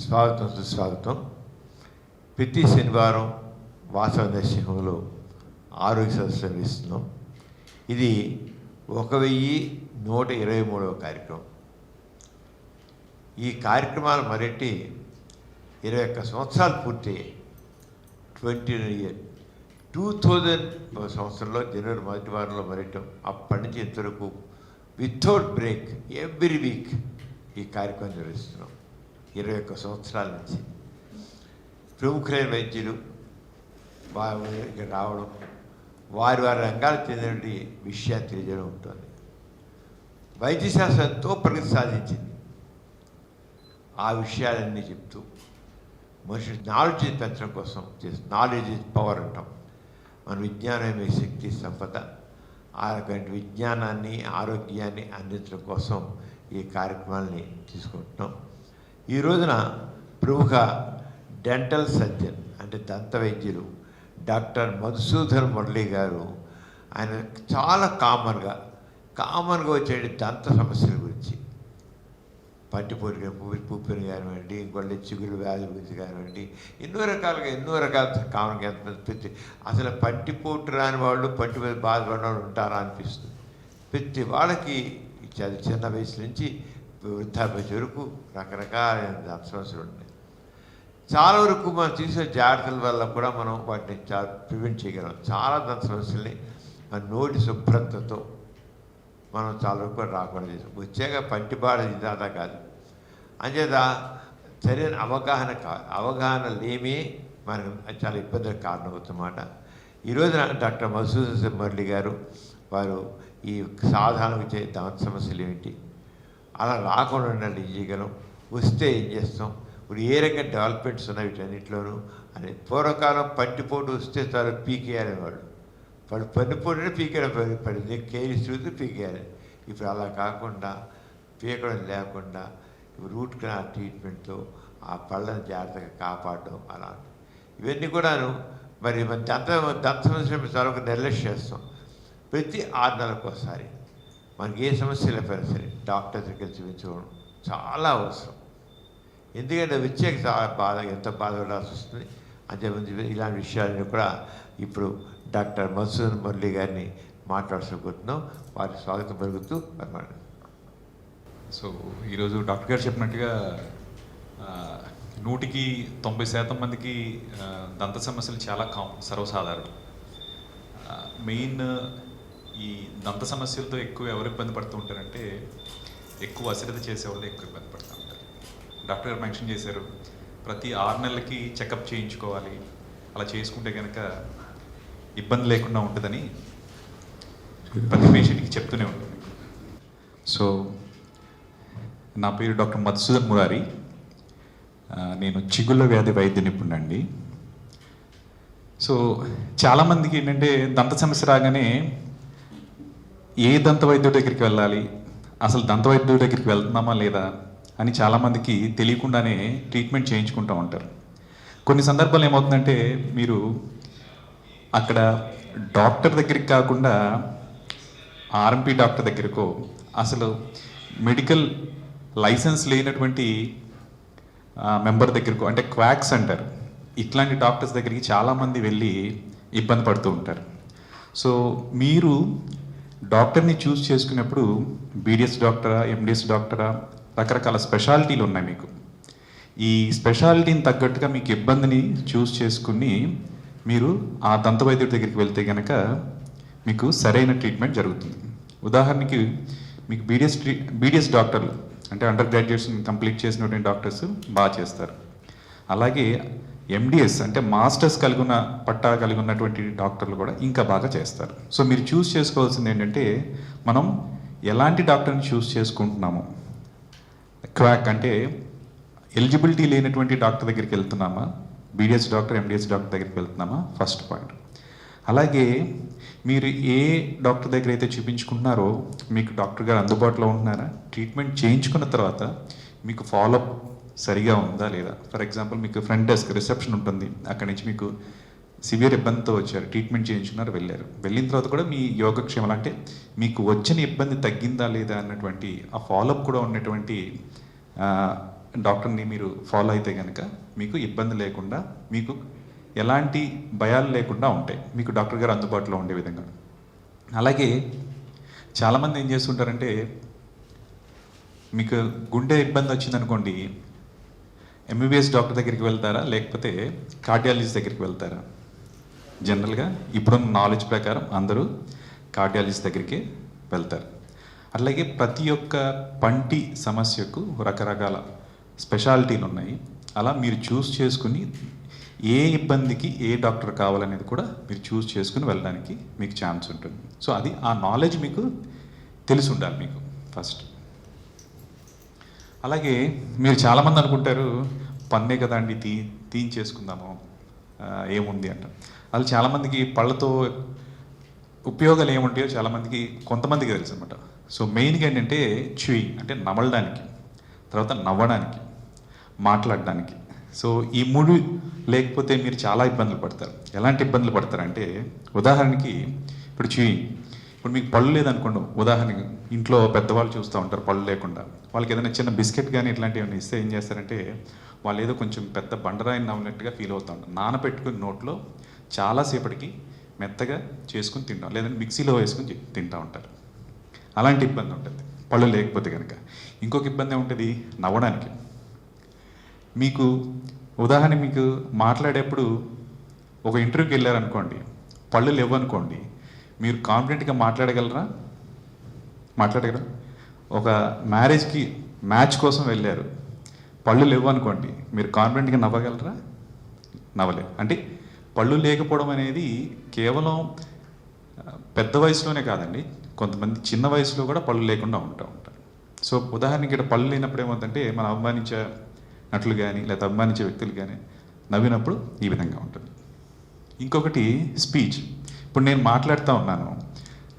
స్వాగతం సుస్వాగతం. ప్రతి శనివారం వాసవ నరసింహంలో ఆరోగ్య సదస్సు నిర్వహిస్తున్నాం. ఇది 1123వ కార్యక్రమం. ఈ కార్యక్రమాలు మరటి 21 సంవత్సరాలు పూర్తయ్యాయి. 2000 సంవత్సరంలో జనవరి మొదటి వారంలో మరటం. అప్పటి నుంచి ఇంతవరకు వితౌట్ బ్రేక్ ఎవ్రీ వీక్ ఈ కార్యక్రమం నిర్వహిస్తున్నాం. 21 సంవత్సరాల నుంచి ప్రముఖులైన వైద్యులు ఇక్కడ రావడం, వారి రంగాలకు చెందిన విషయాలు తెలియజేయడం ఉంటుంది. వైద్యశాస్త్రం ఎంతో ప్రగతి సాధించింది. ఆ విషయాలన్నీ చెప్తూ మనిషి నాలెడ్జ్ పెంచడం కోసం నాలెడ్జ్ ఇస్ పవర్ అంటాం. మన విజ్ఞానమే శక్తి సంపద. ఆ రకమైన విజ్ఞానాన్ని ఆరోగ్యాన్ని అందించడం కోసం ఈ కార్యక్రమాన్ని తీసుకుంటున్నాం. ఈ రోజున ప్రముఖ డెంటల్ సర్జన్ అంటే దంత వైద్యులు డాక్టర్ మధుసూదన్ మురళి గారు, ఆయన చాలా కామన్గా వచ్చే దంత సమస్యల గురించి, పట్టిపోటు పూపిని కానివ్వండి, ఇంకొకటి చిగురు వ్యాధుల గురించి కానివ్వండి, ఎన్నో రకాల కామన్గా ప్రతి అసలు పట్టిపోటు రాని వాళ్ళు పట్టిపోయి బాధపడిన వాళ్ళు ఉంటారా అనిపిస్తుంది. ప్రతి వాళ్ళకి చిన్న వయసు నుంచి వృద్ధాప్య వరకు రకరకాలైన దంత సమస్యలు ఉన్నాయి. చాలా వరకు మనం తీసుకునే జాగ్రత్తల వల్ల కూడా మనం వాటిని చాలా ప్రివెంట్ చేయగలం. చాలా దంత సమస్యల్ని మన నోటి శుభ్రతతో మనం చాలా వరకు రాకుండా చేసాం. వచ్చాక పంటిబాడ ఇదాదా కాదు. అంచేత సరైన అవగాహన లేమే మనకు చాలా ఇబ్బందులకు కారణమవుతున్నమాట. ఈ రోజున డాక్టర్ మధుసూదన్ మురళి గారు వారు ఈ సాధారణ వచ్చే దంత సమస్యలు ఏమిటి, అలా రాకుండా ఉండాలి, ఏం చేయగలం, వస్తే ఏం చేస్తాం, ఇప్పుడు ఏ రకంగా డెవలప్మెంట్స్ ఉన్నాయి వీటన్నిటిలోనూ అని. పూర్వకాలం పట్టిపోటు వస్తే చాలా పీకేయాలి వాళ్ళు పన్నుపోటు పీకేయడం పడింది, కేరిస్తూ పీకేయాలి. ఇప్పుడు అలా కాకుండా పీకడం లేకుండా రూట్ కెనాల్ ట్రీట్మెంట్తో ఆ పళ్ళని జాగ్రత్తగా కాపాడడం అలా ఇవన్నీ కూడాను. మరి మన దంత సమస్య చాలా నిర్లక్ష్యం చేస్తాం. ప్రతి 6 నెలలకు ఒకసారి మనకి ఏ సమస్య లేకపోయినా సరే డాక్టర్ దగ్గర చూపించుకోవడం చాలా అవసరం. ఎందుకంటే వచ్చాక చాలా ఎంత బాధపడాల్సి వస్తుంది. అంతేమంది ఇలాంటి విషయాలను కూడా ఇప్పుడు డాక్టర్ మధుసూదన్ మురళి గారిని మాట్లాడుకోబోతున్నాం. వారికి స్వాగతం పలుకుతూ అన్నమాట. సో ఈరోజు డాక్టర్ గారు చెప్పినట్టుగా 100% మందికి దంత సమస్యలు చాలా సర్వసాధారణం. మెయిన్ ఈ దంత సమస్యలతో ఎక్కువ ఎవరు ఇబ్బంది పడుతూ ఉంటారంటే ఎక్కువ అశ్రద్ధ చేసేవాళ్ళు ఎక్కువ ఇబ్బంది పడుతూ ఉంటారు. డాక్టర్ గారు మెన్షన్ చేశారు, ప్రతి 6 నెలలకి చెకప్ చేయించుకోవాలి, అలా చేసుకుంటే కనుక ఇబ్బంది లేకుండా ఉంటుందని ప్రతి పేషెంట్కి చెప్తూనే ఉంటుంది. సో నా పేరు డాక్టర్ మధుసూదన్ మురారి. నేను చిగుళ్ళ వ్యాధి వైద్య నిపుణుడండి. సో చాలామందికి ఏంటంటే దంత సమస్య రాగానే ఏ దంత వైద్యుడి దగ్గరికి వెళ్ళాలి, అసలు దంత వైద్యుడి దగ్గరికి వెళ్తున్నామా లేదా అని చాలామందికి తెలియకుండానే ట్రీట్మెంట్ చేయించుకుంటూ ఉంటారు. కొన్ని సందర్భాలు ఏమవుతుందంటే మీరు అక్కడ డాక్టర్ దగ్గరికి కాకుండా ఆర్ఎంపీ డాక్టర్ దగ్గరకో, అసలు మెడికల్ లైసెన్స్ లేనటువంటి మెంబర్ దగ్గరకో, అంటే క్వాక్స్ అంటారు, ఇట్లాంటి డాక్టర్స్ దగ్గరికి చాలామంది వెళ్ళి ఇబ్బంది పడుతూ ఉంటారు. సో మీరు డాక్టర్ని చూస్ చేసుకున్నప్పుడు బీడిఎస్ డాక్టరా, ఎండిఎస్ డాక్టరా, రకరకాల స్పెషాలిటీలు ఉన్నాయి మీకు. ఈ స్పెషాలిటీని తగ్గట్టుగా మీకు ఇబ్బందిని చూస్ చేసుకుని మీరు ఆ దంత వైద్యుడి దగ్గరికి వెళ్తే కనుక మీకు సరైన ట్రీట్మెంట్ జరుగుతుంది. ఉదాహరణకి మీకు బీడిఎస్ డాక్టర్లు అంటే అండర్ గ్రాడ్యుయేషన్ కంప్లీట్ చేసినటువంటి డాక్టర్స్ బాగా చేస్తారు. అలాగే ఎండిఎస్ అంటే మాస్టర్స్ పట్టా కలిగి ఉన్నటువంటి డాక్టర్లు కూడా ఇంకా బాగా చేస్తారు. సో మీరు చూస్ చేసుకోవాల్సింది ఏంటంటే మనం ఎలాంటి డాక్టర్ని చూస్ చేసుకుంటున్నాము. క్వాక్ అంటే ఎలిజిబిలిటీ లేనటువంటి డాక్టర్ దగ్గరికి వెళ్తున్నామా, బీడిఎస్ డాక్టర్ ఎండిఎస్ డాక్టర్ దగ్గరికి వెళ్తున్నామా, ఫస్ట్ పాయింట్. అలాగే మీరు ఏ డాక్టర్ దగ్గర అయితే చూపించుకుంటున్నారో మీకు డాక్టర్ గారు అందుబాటులో ఉంటున్నారా, ట్రీట్మెంట్ చేయించుకున్న తర్వాత మీకు ఫాలోఅప్ సరిగా ఉందా లేదా. ఫర్ ఎగ్జాంపుల్ మీకు ఫ్రంట్ డెస్క్ రిసెప్షన్ ఉంటుంది, అక్కడి నుంచి మీకు సివియర్ ఇబ్బందితో వచ్చారు, ట్రీట్మెంట్ చేయించుకున్నారు, వెళ్ళిన తర్వాత కూడా మీ యోగక్షేమాలు అంటే మీకు వచ్చిన ఇబ్బంది తగ్గిందా లేదా అన్నటువంటి ఆ ఫాలోఅప్ కూడా ఉన్నటువంటి డాక్టర్ని మీరు ఫాలో అయితే కనుక మీకు ఇబ్బంది లేకుండా, మీకు ఎలాంటి భయాలు లేకుండా ఉంటాయి, మీకు డాక్టర్ గారు అందుబాటులో ఉండే విధంగా. అలాగే చాలామంది ఏం చేస్తుంటారంటే, మీకు గుండె ఇబ్బంది వచ్చిందనుకోండి, ఎంబీబీఎస్ డాక్టర్ దగ్గరికి వెళ్తారా లేకపోతే కార్డియాలజిస్ట్ దగ్గరికి వెళ్తారా? జనరల్గా ఇప్పుడున్న నాలెడ్జ్ ప్రకారం అందరూ కార్డియాలజిస్ట్ దగ్గరికి వెళ్తారు. అట్లాగే ప్రతి ఒక్క పంటి సమస్యకు రకరకాల స్పెషాలిటీలు ఉన్నాయి. అలా మీరు చూస్ చేసుకుని ఏ ఇబ్బందికి ఏ డాక్టర్ కావాలనేది కూడా మీరు చూస్ చేసుకుని వెళ్ళడానికి మీకు ఛాన్స్ ఉంటుంది. సో అది ఆ నాలెడ్జ్ మీకు తెలిసి ఉండాలి మీకు ఫస్ట్. అలాగే మీరు చాలామంది అనుకుంటారు, పన్నే కదా అండి తీయించేసుకుందాము ఏముంది అంట. అది చాలామందికి పళ్ళతో ఉపయోగాలు ఏముంటాయో చాలామందికి కొంతమందికి తెలుసు అనమాట. సో మెయిన్గా ఏంటంటే చూయింగ్ అంటే నమలడానికి, తర్వాత నవ్వడానికి, మాట్లాడడానికి. సో ఈ మూడు లేకపోతే మీరు చాలా ఇబ్బందులు పడతారు. ఎలాంటి ఇబ్బందులు పడతారంటే, ఉదాహరణకి ఇప్పుడు చూయింగ్, ఇప్పుడు మీకు పళ్ళు లేదనుకోండి, ఉదాహరణకి ఇంట్లో పెద్దవాళ్ళు చూస్తూ ఉంటారు పళ్ళు లేకుండా, వాళ్ళకి ఏదైనా చిన్న బిస్కెట్ కానీ ఇట్లాంటివి ఇస్తే ఏం చేస్తారంటే, వాళ్ళు ఏదో కొంచెం పెద్ద బండరాయిని నవ్వినట్టుగా ఫీల్ అవుతూ ఉంటారు. నానబెట్టుకుని నోట్లో చాలాసేపటికి మెత్తగా చేసుకుని తింటాం, లేదంటే మిక్సీలో వేసుకుని తింటూ ఉంటారు. అలాంటి ఇబ్బంది ఉంటుంది పళ్ళు లేకపోతే కనుక. ఇంకొక ఇబ్బంది ఉంటుంది నవ్వడానికి. మీకు ఉదాహరణ, మీకు మాట్లాడేప్పుడు ఒక ఇంటర్వ్యూకి వెళ్ళారనుకోండి, పళ్ళు లేవనుకోండి, మీరు కాన్ఫిడెంట్గా మాట్లాడగలరా? ఒక మ్యాచ్ కోసం వెళ్ళారు, పళ్ళు లేవు అనుకోండి, మీరు కాన్ఫిడెంట్గా నవ్వగలరా? నవ్వలేరు. అంటే పళ్ళు లేకపోవడం అనేది కేవలం పెద్ద వయసులోనే కాదండి, కొంతమంది చిన్న వయసులో కూడా పళ్ళు లేకుండా ఉంటారు. సో ఉదాహరణకి ఇక్కడ పళ్ళు లేనప్పుడు ఏమవుతుందంటే, మనం అభిమానించినట్లు కానీ లేదా అభిమానించే వ్యక్తులు కానీ నవ్వినప్పుడు ఈ విధంగా ఉంటుంది. ఇంకొకటి స్పీచ్. ఇప్పుడు నేను మాట్లాడుతూ ఉన్నాను,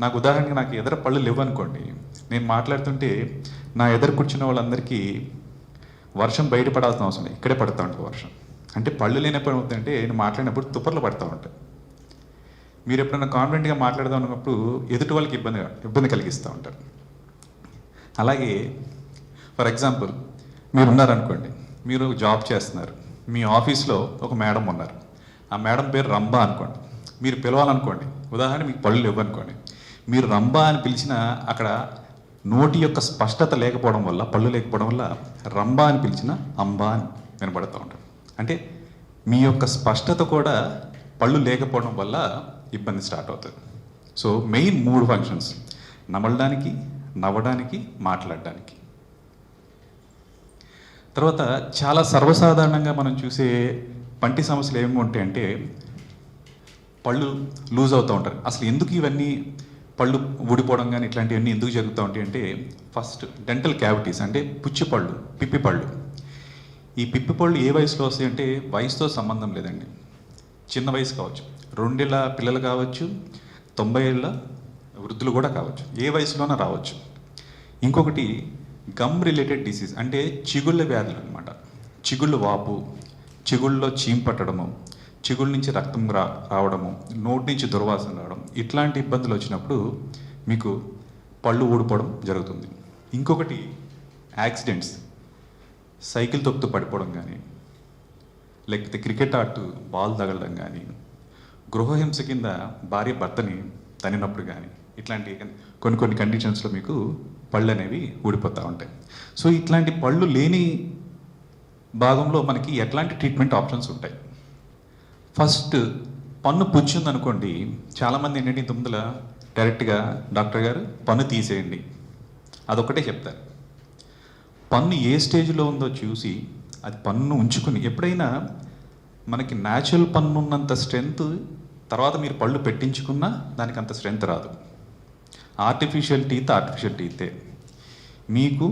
నాకు ఉదాహరణకి నాకు ఎదురు పళ్ళు లేవు అనుకోండి, నేను మాట్లాడుతుంటే నా ఎదురు కూర్చున్న వాళ్ళందరికీ వర్షం బయట పడాల్సిన అవసరం లేదు, ఇక్కడే పడుతూ ఉంటుంది వర్షం. అంటే పళ్ళు లేనప్పుడు ఏమవుతుందంటే, నేను మాట్లాడినప్పుడు తుప్పర్లు పడుతూ ఉంటాయి. మీరు ఎప్పుడైనా కాన్ఫిడెంట్గా మాట్లాడదాం అన్నప్పుడు ఎదుటి వాళ్ళకి ఇబ్బంది కలిగిస్తూ ఉంటారు. అలాగే ఫర్ ఎగ్జాంపుల్, మీరు ఉన్నారనుకోండి, మీరు జాబ్ చేస్తున్నారు, మీ ఆఫీస్లో ఒక మేడం ఉన్నారు, ఆ మేడం పేరు రంభా అనుకోండి, మీరు పిలవాలనుకోండి, ఉదాహరణ మీకు పళ్ళు లేవు అనుకోండి, మీరు రంభా అని పిలిచినా అక్కడ నోటి యొక్క స్పష్టత లేకపోవడం వల్ల, పళ్ళు లేకపోవడం వల్ల రంభా అని పిలిచిన అంబా అని వినపడుతూ ఉంటారు. అంటే మీ యొక్క స్పష్టత కూడా పళ్ళు లేకపోవడం వల్ల ఇబ్బంది స్టార్ట్ అవుతుంది. సో మెయిన్ 3 ఫంక్షన్స్: నమలడానికి, నవ్వడానికి, మాట్లాడడానికి. తర్వాత చాలా సర్వసాధారణంగా మనం చూసే పంటి సమస్యలు ఏమి ఉంటాయంటే, పళ్ళు లూజ్ అవుతూ ఉంటారు. అసలు ఎందుకు ఇవన్నీ పళ్ళు ఊడిపోవడం కానీ ఇట్లాంటివన్నీ ఎందుకు జరుగుతూ ఉంటాయి అంటే, ఫస్ట్ డెంటల్ క్యావిటీస్ అంటే పుచ్చిపళ్ళు, పిప్పిపళ్ళు. ఈ పిప్పిపళ్ళు ఏ వయసులో వస్తాయి అంటే, వయసుతో సంబంధం లేదండి. చిన్న వయసు కావచ్చు, 2 ఏళ్ళ పిల్లలు కావచ్చు, 90 ఏళ్ళ వృద్ధులు కూడా కావచ్చు, ఏ వయసులోనే రావచ్చు. ఇంకొకటి గమ్ రిలేటెడ్ డిసీజ్ అంటే చిగుళ్ళ వ్యాధులు అనమాట. చిగుళ్ళు వాపు, చిగుళ్ళలో చీమ్ పట్టడము, చిగుళ్ళ నుంచి రక్తం రావడము, నోటి నుంచి దుర్వాసన రావడం, ఇట్లాంటి ఇబ్బందులు వచ్చినప్పుడు మీకు పళ్ళు ఊడిపోవడం జరుగుతుంది. ఇంకొకటి యాక్సిడెంట్స్, సైకిల్ తొక్కుతూ పడిపోవడం కానీ, లేకపోతే క్రికెట్ ఆడుతూ బాల్ తగలడం కానీ, గృహహింస కింద భార్య భర్తని తనినప్పుడు కానీ, ఇట్లాంటి కొన్ని కండిషన్స్లో మీకు పళ్ళు అనేవి ఊడిపోతూ ఉంటాయి. సో ఇట్లాంటి పళ్ళు లేని భాగంలో మనకి ఎట్లాంటి ట్రీట్మెంట్ ఆప్షన్స్ ఉంటాయి? ఫస్ట్, పన్ను పుచ్చిందనుకోండి, చాలామంది ఏంటంటే ఇంత ముందుల డైరెక్ట్గా డాక్టర్ గారు పన్ను తీసేయండి అదొకటే చెప్తారు. పన్ను ఏ స్టేజ్లో ఉందో చూసి అది పన్ను ఉంచుకుని, ఎప్పుడైనా మనకి న్యాచురల్ పన్ను ఉన్నంత స్ట్రెంగ్త్ తర్వాత మీరు పళ్ళు పెట్టించుకున్నా దానికి అంత స్ట్రెంగ్త్ రాదు. ఆర్టిఫిషియల్ టీతే. మీకు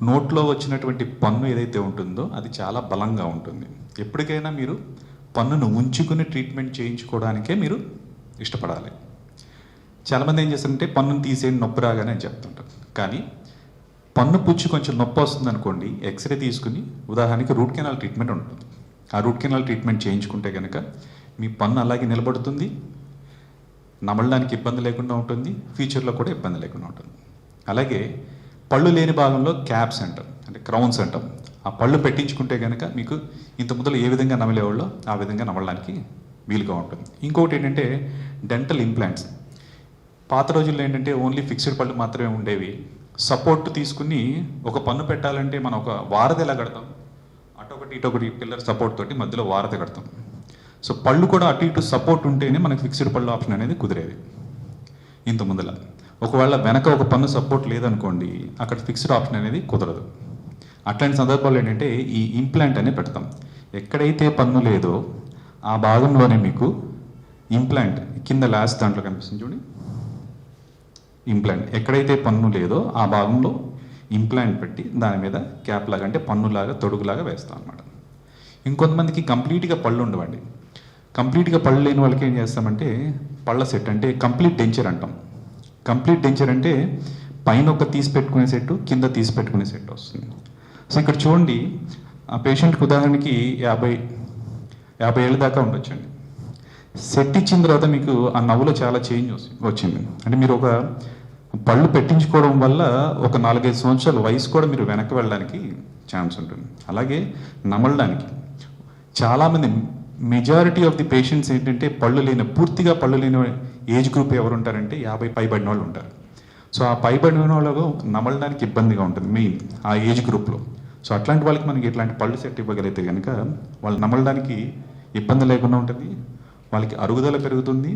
నోట్లో వచ్చినటువంటి పన్ను ఏదైతే ఉంటుందో అది చాలా బలంగా ఉంటుంది. ఎప్పటికైనా మీరు పన్నును ఉంచుకుని ట్రీట్మెంట్ చేయించుకోవడానికే మీరు ఇష్టపడాలి. చాలామంది ఏం చేస్తారంటే పన్నును తీసేయండి నొప్పి రాగానే అని చెప్తుంటారు. కానీ పన్ను పుచ్చి కొంచెం నొప్పి వస్తుంది అనుకోండి, ఎక్స్రే తీసుకుని ఉదాహరణకి రూట్ కెనాల్ ట్రీట్మెంట్ ఉంటుంది. ఆ రూట్ కెనాల్ ట్రీట్మెంట్ చేయించుకుంటే కనుక మీ పన్ను అలాగే నిలబడుతుంది, నమలడానికి ఇబ్బంది లేకుండా ఉంటుంది, ఫ్యూచర్లో కూడా ఇబ్బంది లేకుండా ఉంటుంది. అలాగే పళ్ళు లేని భాగంలో క్యాప్స్ అంటారు. అంటే క్రౌన్స్ అంటాం. ఆ పళ్ళు పెట్టించుకుంటే కనుక మీకు ఇంత ముందర ఏ విధంగా నమిలేవాళ్ళో ఆ విధంగా నమలడానికి వీలుగా ఉంటుంది. ఇంకొకటి ఏంటంటే డెంటల్ ఇంప్లాంట్స్. పాత రోజుల్లో ఏంటంటే ఓన్లీ ఫిక్స్డ్ పళ్ళు మాత్రమే ఉండేవి. సపోర్ట్ తీసుకుని ఒక పన్ను పెట్టాలంటే మనం ఒక వారధి ఎలా కడతాం, అటొకటి ఇటొకటి పిల్లర్ సపోర్ట్ తోటి మధ్యలో వారధి కడతాం. సో పళ్ళు కూడా అటు ఇటు సపోర్ట్ ఉంటేనే మనకి ఫిక్స్డ్ పళ్ళు ఆప్షన్ అనేది కుదిరేది ఇంత ముందల. ఒకవేళ వెనక ఒక పన్ను సపోర్ట్ లేదనుకోండి, అక్కడ ఫిక్స్డ్ ఆప్షన్ అనేది కుదరదు. అట్లాంటి సందర్భాల్లో ఏంటంటే ఈ ఇంప్లాంట్ అనేది పెడతాం. ఎక్కడైతే పన్ను లేదో ఆ భాగంలోనే మీకు ఇంప్లాంట్ కింద లాస్ట్ దాంట్లో కనిపిస్తుంది చూడండి, ఇంప్లాంట్. ఎక్కడైతే పన్ను లేదో ఆ భాగంలో ఇంప్లాంట్ పెట్టి దాని మీద క్యాప్ లాగా అంటే పన్నులాగా తొడుగులాగా వేస్తాం అనమాట. ఇంకొంతమందికి కంప్లీట్గా పళ్ళు ఉండవండి. కంప్లీట్గా పళ్ళు లేని వాళ్ళకి ఏం చేస్తామంటే పళ్ళ సెట్ అంటే కంప్లీట్ డెంచర్ అంటాం. కంప్లీట్ డెంచర్ అంటే పైన ఒక తీసి పెట్టుకునే సెట్, కింద తీసి పెట్టుకునే సెట్ వస్తుంది. సో ఇక్కడ చూడండి, ఆ పేషెంట్కి ఉదాహరణకి 50 ఏళ్ళ దాకా ఉండొచ్చండి. సెట్ ఇచ్చిన తర్వాత మీకు ఆ నవ్వులో చాలా చేంజ్ వచ్చింది. అంటే మీరు ఒక పళ్ళు పెట్టించుకోవడం వల్ల ఒక 4-5 సంవత్సరాల వయసు కూడా మీరు వెనక్కి వెళ్ళడానికి ఛాన్స్ ఉంటుంది. అలాగే నమలడానికి చాలామంది మెజారిటీ ఆఫ్ ది పేషెంట్స్ ఏంటంటే పూర్తిగా పళ్ళు లేని ఏజ్ గ్రూప్ ఎవరు ఉంటారంటే 50 పైబడిన వాళ్ళు ఉంటారు. సో ఆ పైబడిన వాళ్ళకు నమలడానికి ఇబ్బందిగా ఉంటుంది మెయిన్ ఆ ఏజ్ గ్రూప్లో. సో అట్లాంటి వాళ్ళకి మనకి ఇట్లాంటి పళ్ళు సెట్ ఇవ్వగలిగితే కనుక వాళ్ళు నమలడానికి ఇబ్బంది లేకుండా ఉంటుంది, వాళ్ళకి అరుగుదల పెరుగుతుంది,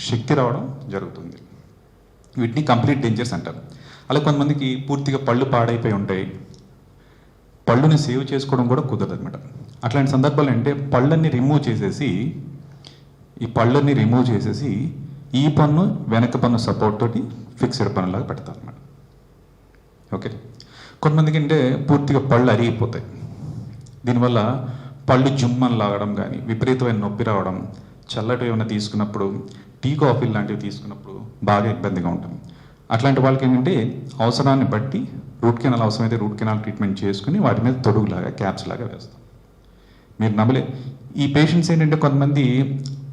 శక్తి రావడం జరుగుతుంది. వీటిని కంప్లీట్ డేంజర్స్ అంటారు. అలాగే కొంతమందికి పూర్తిగా పళ్ళు పాడైపోయి ఉంటాయి, పళ్ళుని సేవ్ చేసుకోవడం కూడా కుదరదు అనమాట. అట్లాంటి సందర్భాలు అంటే పళ్ళని రిమూవ్ చేసేసి ఈ పన్ను వెనక పన్ను సపోర్ట్ తోటి ఫిక్స్డ్ పన్నులాగా పెడతారు అనమాట. ఓకే, కొంతమందికి అంటే పూర్తిగా పళ్ళు అరిగిపోతాయి. దీనివల్ల పళ్ళు జుమ్మని లాగడం కానీ, విపరీతమైన నొప్పి రావడం, చల్లటి ఏమైనా తీసుకున్నప్పుడు, టీ కాఫీ లాంటివి తీసుకున్నప్పుడు బాగా ఇబ్బందిగా ఉంటుంది. అట్లాంటి వాళ్ళకి ఏంటంటే అవసరాన్ని బట్టి రూట్ కెనాల్ అవసరమైతే రూట్ కెనాల్ ట్రీట్మెంట్ చేసుకుని వాటి మీద తొడుగులాగా క్యాప్స్ లాగా వేస్తాం. మీరు నమ్మలే, ఈ పేషెంట్స్ ఏంటంటే కొంతమంది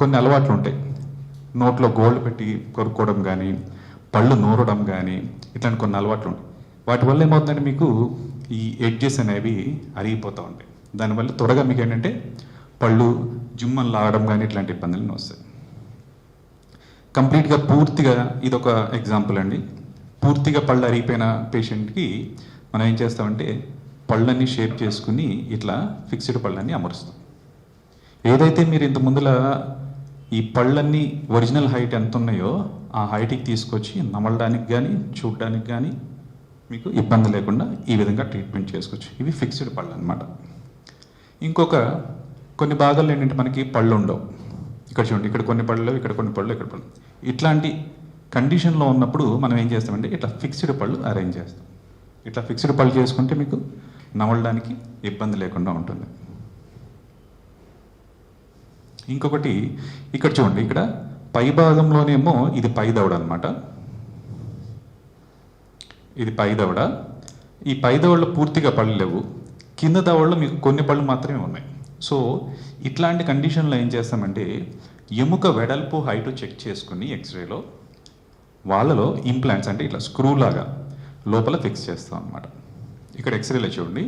కొన్ని అలవాట్లు ఉంటాయి. నోట్లో గోల్డ్ పెట్టి కొరుక్కోవడం కానీ, పళ్ళు నూరడం కానీ, ఇట్లాంటి కొన్ని అలవాట్లు ఉంటాయి. వాటి వల్ల ఏమవుతుందంటే మీకు ఈ ఎడ్జెస్ అనేవి అరిగిపోతూ ఉంటాయి. దానివల్ల త్వరగా మీకు ఏంటంటే పళ్ళు జుమ్మని లాగడం కానీ ఇట్లాంటి ఇబ్బందులు వస్తాయి. కంప్లీట్గా పూర్తిగా ఇదొక ఎగ్జాంపుల్ అండి. పూర్తిగా పళ్ళు అరిగిపోయిన పేషెంట్కి మనం ఏం చేస్తామంటే పళ్ళన్నీ షేప్ చేసుకుని ఇట్లా ఫిక్స్డ్ పళ్ళన్నీ అమరుస్తాం. ఏదైతే మీరు ఇంత ముందుల ఈ పళ్ళన్నీ ఒరిజినల్ హైట్ ఎంత ఉన్నాయో ఆ హైట్కి తీసుకొచ్చి నమలడానికి కానీ చూడడానికి కానీ మీకు ఇబ్బంది లేకుండా ఈ విధంగా ట్రీట్మెంట్ చేసుకోవచ్చు. ఇవి ఫిక్స్డ్ పళ్ళు అనమాట. కొన్ని భాగాల్లో ఏంటంటే మనకి పళ్ళు ఉండవు. ఇక్కడ చూడండి, ఇక్కడ కొన్ని పళ్ళు, ఇక్కడ కొన్ని పళ్ళు, ఇక్కడ పళ్ళు. ఇట్లాంటి కండిషన్లో ఉన్నప్పుడు మనం ఏం చేస్తామంటే ఇట్లా ఫిక్స్డ్ పళ్ళు అరేంజ్ చేస్తాం. ఇట్లా ఫిక్స్డ్ పళ్ళు చేసుకుంటే మీకు నమలడానికి ఇబ్బంది లేకుండా ఉంటుంది. ఇంకొకటి ఇక్కడ చూడండి, ఇక్కడ పై భాగంలోనేమో ఇది పై దవడ అనమాట. ఇది పై దవడ. ఈ పై దవడలో పూర్తిగా పళ్ళు లేవు, కింద దవడలో మీకు కొన్ని పళ్ళు మాత్రమే ఉన్నాయి. సో ఇట్లాంటి కండిషన్లో ఏం చేస్తామంటే ఎముక వెడల్పు హైట్ చెక్ చేసుకుని ఎక్స్రేలో వాళ్ళలో ఇంప్లాంట్స్ అంటే ఇట్లా స్క్రూ లాగా లోపల ఫిక్స్ చేస్తాం అనమాట. ఇక్కడ ఎక్స్రేలో చూడండి,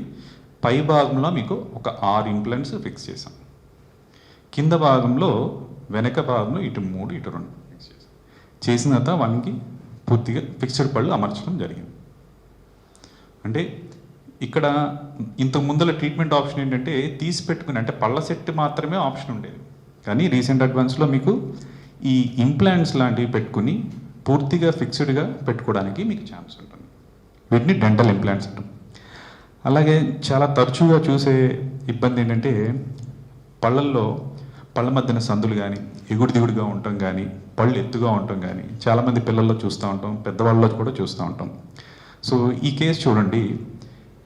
పై భాగంలో మీకు ఒక 6 ఇంప్లాంట్స్ ఫిక్స్ చేసాం. కింద భాగంలో వెనక భాగంలో ఇటు 3 ఇటు 2 ఫిక్స్ చేసాం. చేసిన తర్వాత వానికి పూర్తిగా ఫిక్స్డ్ పళ్ళు అమర్చడం జరిగింది. అంటే ఇక్కడ ఇంత ముందల ట్రీట్మెంట్ ఆప్షన్ ఏంటంటే తీసి పెట్టుకుని అంటే పళ్ళ సెట్ మాత్రమే ఆప్షన్ ఉండేది. కానీ రీసెంట్ అడ్వాన్స్లో మీకు ఈ ఇంప్లాంట్స్ లాంటివి పెట్టుకుని పూర్తిగా ఫిక్స్డ్గా పెట్టుకోవడానికి మీకు ఛాన్స్ ఉంటుంది. వీటిని డెంటల్ ఇంప్లాంట్స్ అంటాం. అలాగే చాలా తరచుగా చూసే ఇబ్బంది ఏంటంటే పళ్ళ మధ్యన సందులు కానీ ఎగుడు దిగుడుగా ఉండటం కానీ, పళ్ళు ఎత్తుగా ఉండటం కానీ చాలామంది పిల్లల్లో చూస్తూ ఉంటాం, పెద్దవాళ్ళలో కూడా చూస్తూ ఉంటాం. సో ఈ కేసు చూడండి,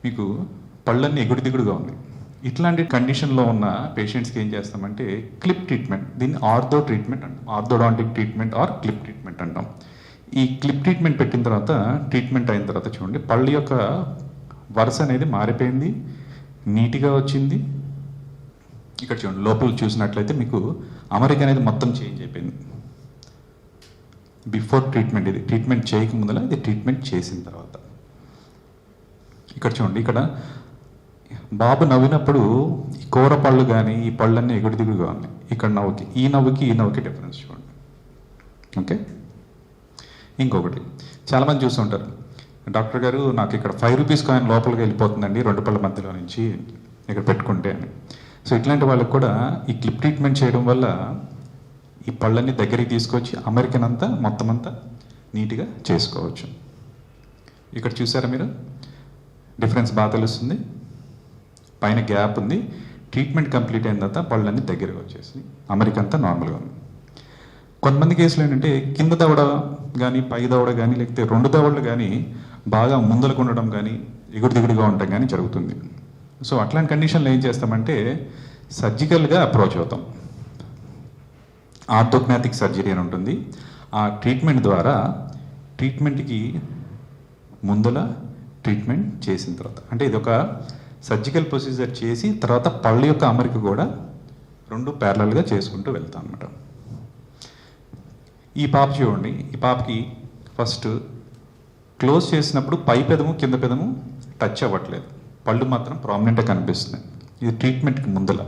మీకు పళ్ళన్నీ ఎగుడు దిగుడుగా ఉన్నాయి. ఇట్లాంటి కండిషన్లో ఉన్న పేషెంట్స్కి ఏం చేస్తామంటే క్లిప్ ట్రీట్మెంట్, దీన్ని ఆర్థో ట్రీట్మెంట్ అంటాం. Orthodontic treatment are clip treatment అంటాం. ఈ క్లిప్ ట్రీట్మెంట్ పెట్టిన తర్వాత ట్రీట్మెంట్ అయిన తర్వాత చూడండి, పళ్ళ యొక్క వరుస అనేది మారిపోయింది, నీట్గా వచ్చింది. ఇక్కడ చూడండి, లోపల చూసినట్లయితే మీకు అమరిక అనేది మొత్తం చేంజ్ అయిపోయింది. బిఫోర్ ట్రీట్మెంట్, ఇది ట్రీట్మెంట్ చేయకముందల, ఇది ట్రీట్మెంట్ చేసిన తర్వాత. ఇక్కడ చూడండి, ఇక్కడ బాబు నవ్వినప్పుడు ఈ కూర పళ్ళు కానీ ఈ పళ్ళన్నీ ఎగుడు దిగుడుగా ఉన్నాయి. ఇక్కడ నవ్వుకి ఈ నవ్వుకి డిఫరెన్స్ చూడండి. ఓకే, ఇంకొకటి చాలామంది చూస్తుంటారు, డాక్టర్ గారు నాకు ఇక్కడ 5 రూపీస్ కాయిన్ లోపలికి వెళ్ళిపోతుందండి 2 పళ్ళ మధ్యలో నుంచి ఇక్కడ పెట్టుకుంటే అని. సో ఇట్లాంటి వాళ్ళకి కూడా ఈ క్లిప్ ట్రీట్మెంట్ చేయడం వల్ల ఈ పళ్ళన్నీ దగ్గరికి తీసుకొచ్చి అమెరికన్ అంతా మొత్తం అంతా నీట్గా చేసుకోవచ్చు. ఇక్కడ చూసారా మీరు, డిఫరెన్స్ బాగా తెలుస్తుంది. పైన గ్యాప్ ఉంది, ట్రీట్మెంట్ కంప్లీట్ అయిన తర్వాత పళ్ళన్నీ దగ్గరగా వచ్చేసి అమెరికా అంతా నార్మల్గా ఉంది. కొంతమంది కేసులు ఏంటంటే కింద దవడ కానీ పై దవడ కానీ లేకపోతే 2 దవడలు కానీ బాగా ముందలకు ఉండడం కానీ ఎగుడు దిగుడుగా ఉండడం కానీ జరుగుతుంది. సో అట్లాంటి కండిషన్లో ఏం చేస్తామంటే సర్జికల్గా అప్రోచ్ అవుతాం. ఆర్థోగ్నాటిక్ సర్జరీ అని ఉంటుంది. ఆ ట్రీట్మెంట్ ద్వారా ట్రీట్మెంట్కి ముందల ట్రీట్మెంట్ చేసిన తర్వాత, అంటే ఇది ఒక సర్జికల్ ప్రొసీజర్ చేసి తర్వాత పళ్ళ యొక్క అమరిక కూడా 2 ప్యారలల్గా చేసుకుంటూ వెళ్తాం అన్నమాట. ఈ పాప చూడండి, ఈ పాపకి ఫస్ట్ క్లోజ్ చేసినప్పుడు పై పెదము కింద పెదము టచ్ అవ్వట్లేదు, పళ్ళు మాత్రం ప్రామినెంట్గా కనిపిస్తున్నాయి. ఇది ట్రీట్మెంట్కి ముందల.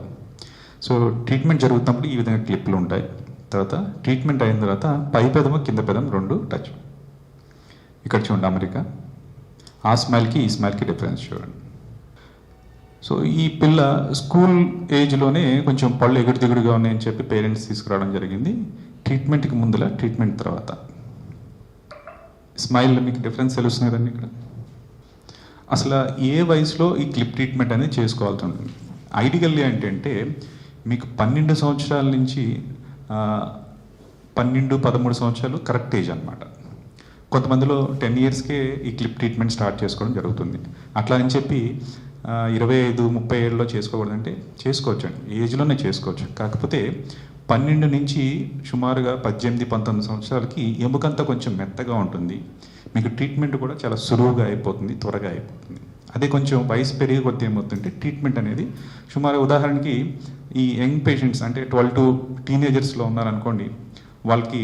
సో ట్రీట్మెంట్ జరుగుతున్నప్పుడు ఈ విధంగా క్లిప్లు ఉంటాయి. తర్వాత ట్రీట్మెంట్ అయిన తర్వాత పై పెదము కింద పెదము 2 టచ్. ఇక్కడ చూడండి అమెరికా, ఆ స్మైల్కి ఈ స్మైల్కి డిఫరెన్స్ చూడండి. సో ఈ పిల్ల స్కూల్ ఏజ్లోనే కొంచెం పళ్ళు ఎగుడు దిగుడుగా ఉన్నాయని చెప్పి పేరెంట్స్ తీసుకురావడం జరిగింది. ట్రీట్మెంట్కి ముందల ట్రీట్మెంట్ తర్వాత స్మైల్ మీకు డిఫరెన్స్ తెలుస్తుంది కదండి. ఇక్కడ అసలు ఏ వయసులో ఈ క్లిప్ ట్రీట్మెంట్ అనేది చేసుకోవాల్సి ఉంటుంది. ఐడియల్గా ఏంటంటే మీకు 12 సంవత్సరాల నుంచి 12-13 సంవత్సరాలు కరెక్ట్ ఏజ్ అనమాట. కొంతమందిలో 10 ఇయర్స్కే ఈ క్లిప్ ట్రీట్మెంట్ స్టార్ట్ చేసుకోవడం జరుగుతుంది. అట్లా అని చెప్పి 25-30 ఏళ్ళలో చేసుకోకూడదంటే చేసుకోవచ్చు అండి, ఏజ్లోనే చేసుకోవచ్చు. కాకపోతే 12 నుంచి సుమారుగా 18-19 సంవత్సరాలకి ఎముకంతా కొంచెం మెత్తగా ఉంటుంది. మీకు ట్రీట్మెంట్ కూడా చాలా సులువుగా అయిపోతుంది, త్వరగా అయిపోతుంది. అదే కొంచెం వయసు పెరిగే కొద్దీ ఏమవుతుందంటే ట్రీట్మెంట్ అనేది సుమారు, ఉదాహరణకి ఈ యంగ్ పేషెంట్స్ అంటే 12 to టీనేజర్స్లో ఉన్నారనుకోండి, వాళ్ళకి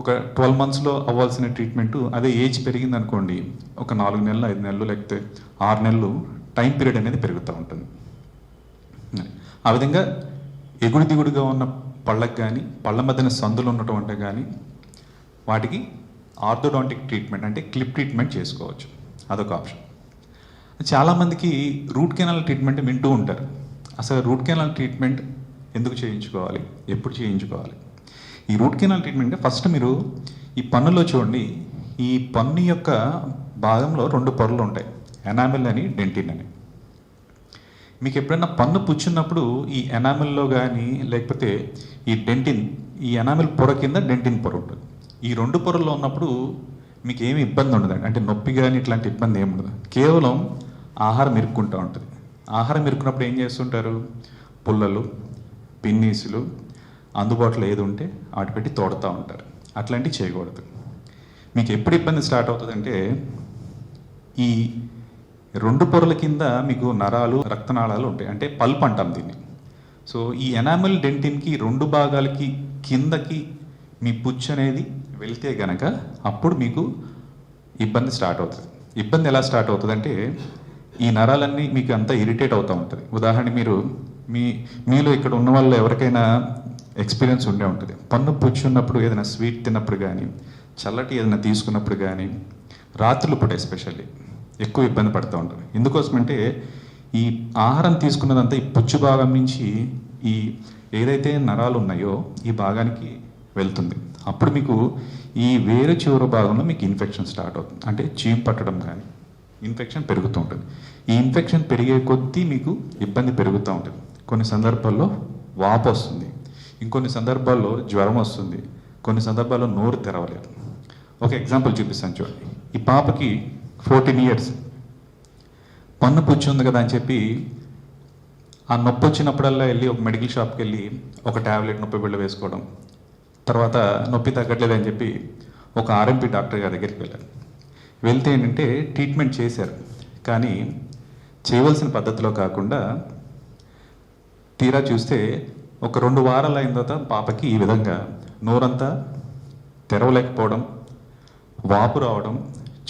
ఒక 12 మంత్స్లో అవ్వాల్సిన ట్రీట్మెంటు అదే ఏజ్ పెరిగింది అనుకోండి ఒక 4 నెలలు 5 నెలలు లేకపోతే 6 నెలలు టైం పీరియడ్ అనేది పెరుగుతూ ఉంటుంది. ఆ విధంగా ఎగుడు దిగుడుగా ఉన్న పళ్ళకు కానీ పళ్ళ మధ్యన సందులు ఉండటం అంటే కానీ వాటికి ఆర్థోడాంటిక్ ట్రీట్మెంట్ అంటే క్లిప్ ట్రీట్మెంట్ చేసుకోవచ్చు, అదొక ఆప్షన్. చాలామందికి రూట్ కెనాల్ ట్రీట్మెంట్ వింటూ ఉంటారు. అసలు రూట్ కెనాల్ ట్రీట్మెంట్ ఎందుకు చేయించుకోవాలి, ఎప్పుడు చేయించుకోవాలి? ఈ రూట్ కెనాల్ ట్రీట్మెంట్ ఫస్ట్ మీరు ఈ పన్నులో చూడండి, ఈ పన్ను యొక్క భాగంలో 2 పొరలు ఉంటాయి, ఎనామిల్ అని డెంటిన్ అని. మీకు ఎప్పుడైనా పన్ను పుచ్చినప్పుడు ఈ ఎనామిల్లో కానీ లేకపోతే ఈ డెంటిన్, ఈ ఎనామిల్ పొర కింద డెంటిన్ పొర ఉంటుంది. ఈ 2 పొరల్లో ఉన్నప్పుడు మీకు ఏమి ఇబ్బంది ఉండదండి, అంటే నొప్పి కానీ ఇట్లాంటి ఇబ్బంది ఏమి ఉండదు. కేవలం ఆహారం ఇరుక్కుంటూ ఉంటుంది. ఆహారం ఇరుక్కున్నప్పుడు ఏం చేస్తుంటారు, పుల్లలు పిన్నీసులు అందుబాటులో ఏది ఉంటే వాటి పెట్టి తోడుతూ ఉంటారు. అట్లాంటివి చేయకూడదు. మీకు ఎప్పుడు ఇబ్బంది స్టార్ట్ అవుతుందంటే ఈ 2 పొరల కింద మీకు నరాలు రక్తనాళాలు ఉంటాయి, అంటే పల్ప్ అంటాం దీన్ని. సో ఈ ఎనామిల్ డెంటిన్కి 2 భాగాలకి కిందకి మీ పుచ్చు అనేది వెళ్తే గనక అప్పుడు మీకు ఇబ్బంది స్టార్ట్ అవుతుంది. ఇబ్బంది ఎలా స్టార్ట్ అవుతుంది అంటే ఈ నరాలన్నీ మీకు అంతా ఇరిటేట్ అవుతూ ఉంటుంది. ఉదాహరణ మీరు మీలో ఇక్కడ ఉన్న వాళ్ళు ఎవరికైనా ఎక్స్పీరియన్స్ ఉండే ఉంటుంది. పన్ను పుచ్చు ఉన్నప్పుడు ఏదైనా స్వీట్ తిన్నప్పుడు కానీ చల్లటి ఏదైనా తీసుకున్నప్పుడు కానీ రాత్రులు పూట ఎస్పెషల్లీ ఎక్కువ ఇబ్బంది పడుతూ ఉంటారు. ఎందుకోసమంటే ఈ ఆహారం తీసుకున్నదంతా ఈ పుచ్చు భాగం నుంచి ఈ ఏదైతే నరాలు ఉన్నాయో ఈ భాగానికి వెళ్తుంది. అప్పుడు మీకు ఈ వేరే చివరి భాగంలో మీకు ఇన్ఫెక్షన్ స్టార్ట్ అవుతుంది, అంటే చీమ్ పట్టడం కానీ ఇన్ఫెక్షన్ పెరుగుతూ ఉంటుంది. ఈ ఇన్ఫెక్షన్ పెరిగే కొద్దీ మీకు ఇబ్బంది పెరుగుతూ ఉంటుంది. కొన్ని సందర్భాల్లో వాపు వస్తుంది, ఇంకొన్ని సందర్భాల్లో జ్వరం వస్తుంది, కొన్ని సందర్భాల్లో నోరు తెరవలేదు. ఒక ఎగ్జాంపుల్ చూపిస్తాను చూడండి. ఈ పాపకి 14 ఇయర్స్, పన్ను పుచ్చు ఉంది కదా అని చెప్పి ఆ నొప్పి వచ్చినప్పుడల్లా వెళ్ళి ఒక మెడికల్ షాప్కి వెళ్ళి ఒక ట్యాబ్లెట్ నొప్పి బిళ్ళ వేసుకోవడం, తర్వాత నొప్పి తగ్గట్లేదని చెప్పి ఒక ఆర్ఎంపీ డాక్టర్ గారి దగ్గరికి వెళ్ళారు. వెళ్తే ఏంటంటే ట్రీట్మెంట్ చేశారు, కానీ చేయవలసిన పద్ధతిలో కాకుండా తీరా చూస్తే ఒక 2 వారాలు అయిన తర్వాత పాపకి ఈ విధంగా నోరంతా తెరవలేకపోవడం, వాపు రావడం,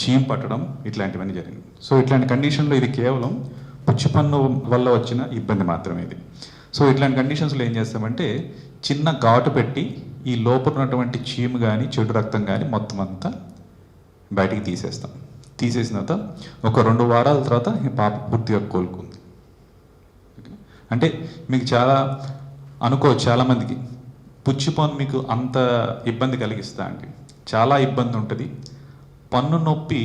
చీమ్ పట్టడం ఇట్లాంటివన్నీ జరిగింది. సో ఇట్లాంటి కండిషన్లో ఇది కేవలం పుచ్చిపన్ను వల్ల వచ్చిన ఇబ్బంది మాత్రమే ఇది. సో ఇట్లాంటి కండిషన్స్లో ఏం చేస్తామంటే చిన్న ఘాటు పెట్టి ఈ లోపల ఉన్నటువంటి చీము కానీ చెడు రక్తం కానీ మొత్తం అంతా బయటికి తీసేస్తాం. తీసేసిన తర్వాత ఒక 2 వారాల తర్వాత ఈ పాప పూర్తిగా కోలుకుంది. అంటే మీకు చాలా అనుకోవచ్చు చాలామందికి పుచ్చిపన్ను మీకు అంత ఇబ్బంది కలిగిస్తా అండి. చాలా ఇబ్బంది ఉంటుంది. పన్ను నొప్పి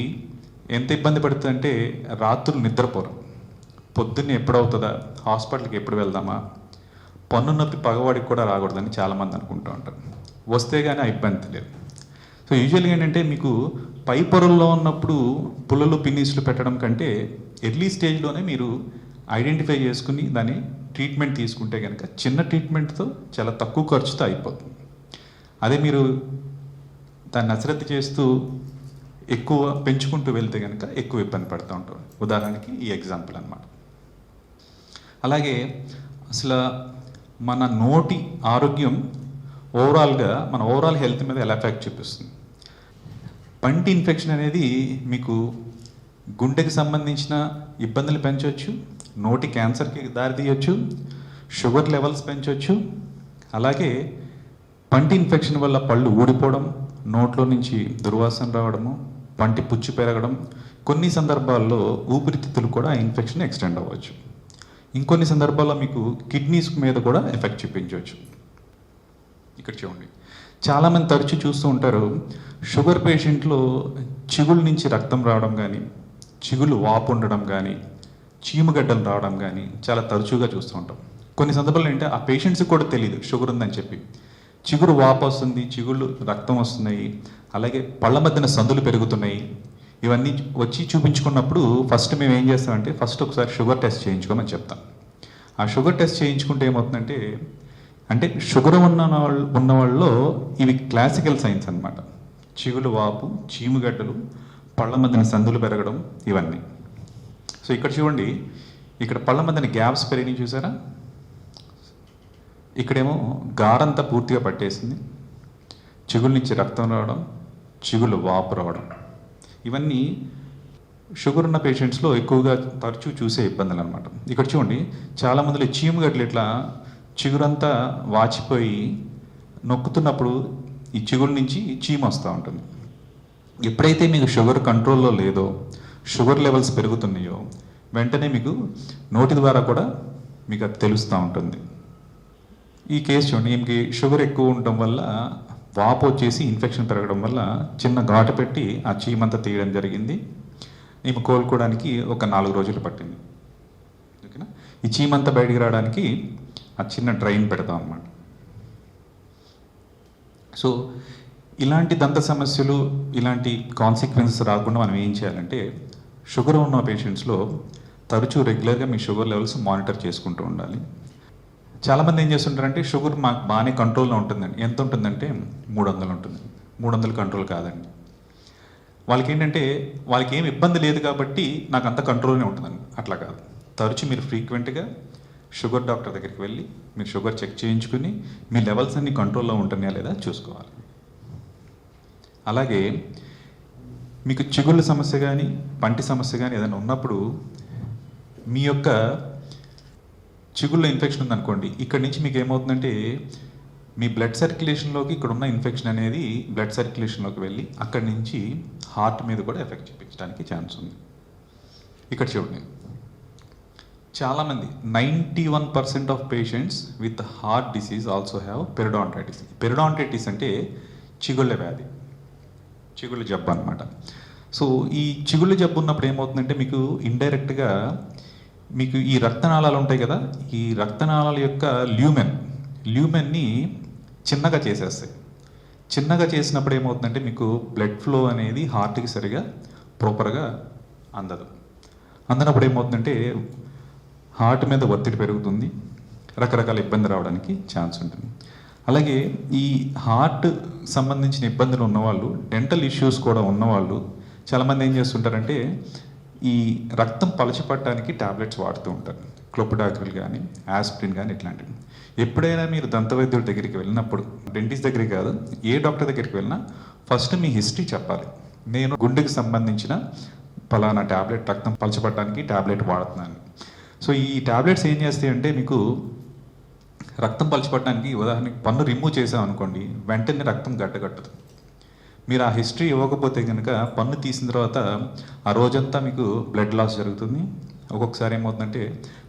ఎంత ఇబ్బంది పడుతుంది అంటే రాత్రులు నిద్రపోరు. పొద్దున్నే ఎప్పుడవుతుందా, హాస్పిటల్కి ఎప్పుడు వెళ్దామా, పన్ను నొప్పి పగవాడికి కూడా రాకూడదని చాలామంది అనుకుంటూ ఉంటారు. వస్తే కానీ ఆ ఇబ్బంది లేదు. సో యూజువల్గా ఏంటంటే మీకు పై పొరల్లో ఉన్నప్పుడు పుల్లలు పిన్నీసులు పెట్టడం కంటే ఎర్లీ స్టేజ్లోనే మీరు ఐడెంటిఫై చేసుకుని దాన్ని ట్రీట్మెంట్ తీసుకుంటే కనుక చిన్న ట్రీట్మెంట్తో చాలా తక్కువ ఖర్చుతో అయిపోతుంది. అదే మీరు దాన్ని అశ్రద్ధ చేస్తూ ఎక్కువ పెంచుకుంటూ వెళ్తే కనుక ఎక్కువ ఇబ్బంది పడుతూ ఉంటారు. ఉదాహరణకి ఈ ఎగ్జాంపుల్ అన్నమాట. అలాగే అసలు మన నోటి ఆరోగ్యం ఓవరాల్గా మన ఓవరాల్ హెల్త్ మీద ఎలా ఎఫెక్ట్ చూపిస్తుంది. పంటి ఇన్ఫెక్షన్ అనేది మీకు గుండెకి సంబంధించిన ఇబ్బందులు పెంచవచ్చు, నోటి క్యాన్సర్కి దారితీయచ్చు, షుగర్ లెవెల్స్ పెంచవచ్చు. అలాగే పంటి ఇన్ఫెక్షన్ వల్ల పళ్ళు ఊడిపోవడం, నోట్లో నుంచి దుర్వాసన రావడము, పంటి పుచ్చు పెరగడం, కొన్ని సందర్భాల్లో ఊపిరితిత్తులు కూడా ఆ ఇన్ఫెక్షన్ ఎక్స్టెండ్ అవ్వచ్చు. ఇంకొన్ని సందర్భాల్లో మీకు కిడ్నీస్ మీద కూడా ఎఫెక్ట్ చూపించవచ్చు. ఇక్కడ చూడండి, చాలామంది తరచూ చూస్తూ ఉంటారు షుగర్ పేషెంట్లో చిగుళ్ళ నుంచి రక్తం రావడం కానీ, చిగుళ్ళు వాపు ఉండడం కానీ, చీమగడ్డలు రావడం కానీ చాలా తరచుగా చూస్తూ ఉంటాం. కొన్ని సందర్భాల్లో ఏంటంటే ఆ పేషెంట్స్కి కూడా తెలియదు షుగర్ ఉందని చెప్పి. చిగురు వాపు వస్తుంది, చిగుళ్ళు రక్తం వస్తున్నాయి, అలాగే పళ్ళ మధ్యన సందులు పెరుగుతున్నాయి. ఇవన్నీ వచ్చి చూపించుకున్నప్పుడు ఫస్ట్ మేము ఏం చేస్తామంటే ఫస్ట్ ఒకసారి షుగర్ టెస్ట్ చేయించుకోమని చెప్తాం. ఆ షుగర్ టెస్ట్ చేయించుకుంటే ఏమవుతుందంటే అంటే షుగర్ ఉన్న వాళ్ళలో ఇవి క్లాసికల్ సైన్స్ అన్నమాట. చిగులు వాపు, చీముగడ్డలు, పళ్ళ మధ్యన సందులు పెరగడం ఇవన్నీ. సో ఇక్కడ చూడండి, ఇక్కడ పళ్ళ మధ్యన గ్యాప్స్ పెరిగినాయి చూసారా. ఇక్కడేమో గారంతా పూర్తిగా పట్టేసింది, చిగుల నుంచి రక్తం రావడం, చిగులు వాపు రావడం. ఇవన్నీ షుగర్ ఉన్న పేషెంట్స్లో ఎక్కువగా తరచూ చూసే ఇబ్బందులు అనమాట. ఇక్కడ చూడండి, చాలామందిలో చీముగడ్డలు ఇట్లా చిగురంతా వాచిపోయి నొక్కుతున్నప్పుడు ఈ చిగురు నుంచి చీమ వస్తూ ఉంటుంది. ఎప్పుడైతే మీకు షుగర్ కంట్రోల్లో లేదో, షుగర్ లెవెల్స్ పెరుగుతున్నాయో వెంటనే మీకు నోటి ద్వారా కూడా మీకు అది తెలుస్తూ ఉంటుంది. ఈ కేసు చూడండి, ఈమెకి షుగర్ ఎక్కువ ఉండటం వల్ల వాపు వచ్చేసి ఇన్ఫెక్షన్ పెరగడం వల్ల చిన్న ఘాటు పెట్టి ఆ చీమంతా తీయడం జరిగింది. ఈమె కోలుకోవడానికి ఒక 4 రోజులు పట్టింది. ఓకేనా. ఈ చీమంతా బయటికి రావడానికి ఆ చిన్న డ్రైన్ పెడతాం అన్నమాట. సో ఇలాంటి దంత సమస్యలు, ఇలాంటి కాన్సిక్వెన్సెస్ రాకుండా మనం ఏం చేయాలంటే షుగర్ ఉన్న పేషెంట్స్లో తరచూ రెగ్యులర్గా మీ షుగర్ లెవెల్స్ మానిటర్ చేసుకుంటూ ఉండాలి. చాలామంది ఏం చేస్తుంటారంటే షుగర్ మాకు బాగానే కంట్రోల్లో ఉంటుందండి. ఎంత ఉంటుందంటే 300 ఉంటుంది. 300 కంట్రోల్ కాదండి. వాళ్ళకి ఏంటంటే వాళ్ళకి ఏం ఇబ్బంది లేదు కాబట్టి నాకు అంత కంట్రోల్నే ఉంటుందండి. అట్లా కాదు. తరచూ మీరు ఫ్రీక్వెంట్గా షుగర్ డాక్టర్ దగ్గరికి వెళ్ళి మీరు షుగర్ చెక్ చేయించుకుని మీ లెవెల్స్ అన్ని కంట్రోల్లో ఉంటున్నాయా లేదా చూసుకోవాలి. అలాగే మీకు చిగుళ్ళ సమస్య కానీ, పంటి సమస్య కానీ ఏదైనా ఉన్నప్పుడు మీ యొక్క చిగుళ్ళ ఇన్ఫెక్షన్ ఉందనుకోండి, ఇక్కడ నుంచి మీకు ఏమవుతుందంటే మీ బ్లడ్ సర్క్యులేషన్లోకి ఇక్కడ ఉన్న ఇన్ఫెక్షన్ అనేది బ్లడ్ సర్క్యులేషన్లోకి వెళ్ళి అక్కడి నుంచి హార్ట్ మీద కూడా ఎఫెక్ట్ చూపించడానికి ఛాన్స్ ఉంది. ఇక్కడ చూడండి, చాలామంది 91% of patients with heart disease also have periodontitis. Periodontitis అంటే చిగుళ్ళ వ్యాధి, చిగుళ్ళ జబ్బు అనమాట. సో ఈ చిగుళ్ళ జబ్బు ఉన్నప్పుడు ఏమవుతుందంటే మీకు ఇండైరెక్ట్గా మీకు ఈ రక్తనాళాలు ఉంటాయి కదా, ఈ రక్తనాళాల యొక్క ల్యూమెన్ని చిన్నగా చేసేస్తాయి. చిన్నగా చేసినప్పుడు ఏమవుతుందంటే మీకు బ్లడ్ ఫ్లో అనేది హార్ట్కి సరిగా ప్రాపర్గా అందనప్పుడు ఏమవుతుందంటే హార్ట్ మీద ఒత్తిడి పెరుగుతుంది, రకరకాల ఇబ్బంది రావడానికి ఛాన్స్ ఉంటుంది. అలాగే ఈ హార్ట్ సంబంధించిన ఇబ్బందులు ఉన్నవాళ్ళు, డెంటల్ ఇష్యూస్ కూడా ఉన్నవాళ్ళు చాలామంది ఏం చేస్తుంటారంటే ఈ రక్తం పలచపడటానికి టాబ్లెట్స్ వాడుతూ ఉంటారు. క్లోపిడాగ్రిల్ కానీ, ఆస్పిరిన్ కానీ ఇట్లాంటివి. ఎప్పుడైనా మీరు దంతవైద్యుడి దగ్గరికి వెళ్ళినప్పుడు, డెంటిస్ట్ దగ్గరికి కాదు ఏ డాక్టర్ దగ్గరికి వెళ్ళినా ఫస్ట్ మీ హిస్టరీ చెప్పాలి. నేను గుండెకి సంబంధించిన పలానా ట్యాబ్లెట్, రక్తం పలచబడడానికి ట్యాబ్లెట్ వాడుతున్నాను. సో ఈ ట్యాబ్లెట్స్ ఏం చేస్తాయి అంటే మీకు రక్తం పలచబడడానికి, ఉదాహరణకి పన్ను రిమూవ్ చేసాం అనుకోండి, వెంటనే రక్తం గడ్డగట్టదు. మీరు ఆ హిస్టరీ ఇవ్వకపోతే కనుక పన్ను తీసిన తర్వాత ఆ రోజంతా మీకు బ్లడ్ లాస్ జరుగుతుంది. ఒక్కొక్కసారి ఏమవుతుందంటే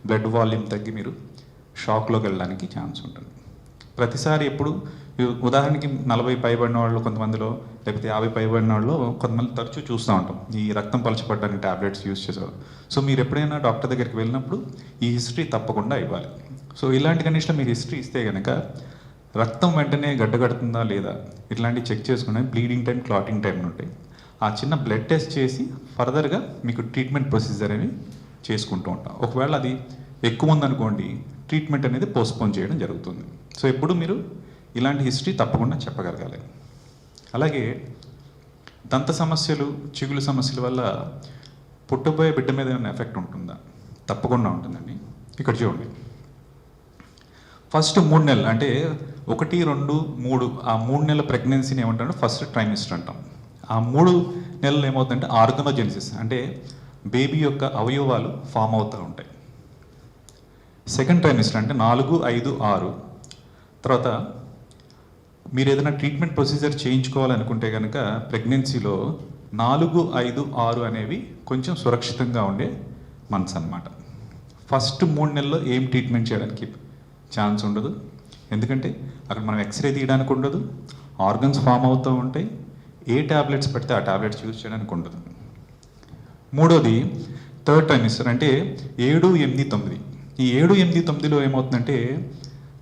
బ్లడ్ వాల్యూమ్ తగ్గి మీరు షాక్లోకి వెళ్ళడానికి ఛాన్స్ ఉంటుంది. ప్రతిసారి ఎప్పుడు ఉదాహరణకి 40 పైబడిన వాళ్ళు కొంతమందిలో, లేకపోతే 50 పైబడిన వాళ్ళు కొంతమంది తరచూ చూస్తూ ఉంటాం ఈ రక్తం పలచబడడానికి ట్యాబ్లెట్స్ యూజ్ చేసేవారు. సో మీరు ఎప్పుడైనా డాక్టర్ దగ్గరికి వెళ్ళినప్పుడు ఈ హిస్టరీ తప్పకుండా ఇవ్వాలి. సో ఇలాంటి కండిషన్లో మీరు హిస్టరీ ఇస్తే కనుక రక్తం వెంటనే గడ్డగడుతుందా లేదా ఇట్లాంటివి చెక్ చేసుకుని బ్లీడింగ్ టైం, క్లాటింగ్ టైం ఉంటాయి. ఆ చిన్న బ్లడ్ టెస్ట్ చేసి ఫర్దర్గా మీకు ట్రీట్మెంట్ ప్రొసీజర్ అని చేసుకుంటూ ఉంటాం. ఒకవేళ అది ఎక్కువ ఉందనుకోండి, ట్రీట్మెంట్ అనేది పోస్ట్పోన్ చేయడం జరుగుతుంది. సో ఎప్పుడు మీరు ఇలాంటి హిస్టరీ తప్పకుండా చెప్పగలగాలి. అలాగే దంత సమస్యలు, చిగులు సమస్యల వల్ల పుట్టబోయే బిడ్డ మీద ఏమైనా ఎఫెక్ట్ ఉంటుందా? తప్పకుండా ఉంటుందండి. ఇక్కడ చూడండి, ఫస్ట్ 3 నెలలు అంటే 1, 2, 3 ఆ 3 నెలల ప్రెగ్నెన్సీని ఏమంటారు? ఫస్ట్ ట్రైమిస్టర్ అంటాం. ఆ 3 నెలలు ఏమవుతుందంటే ఆర్గనోజెనిసిస్ అంటే బేబీ యొక్క అవయవాలు ఫామ్ అవుతూ ఉంటాయి. సెకండ్ ట్రైమిస్టర్ అంటే 4, 5, 6 తర్వాత మీరు ఏదైనా ట్రీట్మెంట్ ప్రొసీజర్ చేయించుకోవాలనుకుంటే కనుక ప్రెగ్నెన్సీలో 4, 5, 6 అనేవి కొంచెం సురక్షితంగా ఉండే మంత్స్ అన్నమాట. ఫస్ట్ 3 నెలల్లో ఏం ట్రీట్మెంట్ చేయడానికి ఛాన్స్ ఉండదు. ఎందుకంటే అక్కడ మనం ఎక్స్రే తీయడానికి ఉండదు, ఆర్గన్స్ ఫామ్ అవుతూ ఉంటాయి, ఏ ట్యాబ్లెట్స్ పెడితే ఆ ట్యాబ్లెట్స్ యూజ్ చేయడానికి ఉండదు. మూడోది థర్డ్ ట్రైమిస్టర్ అంటే 7, 8, 9. ఈ 7, 8, 9లో ఏమవుతుందంటే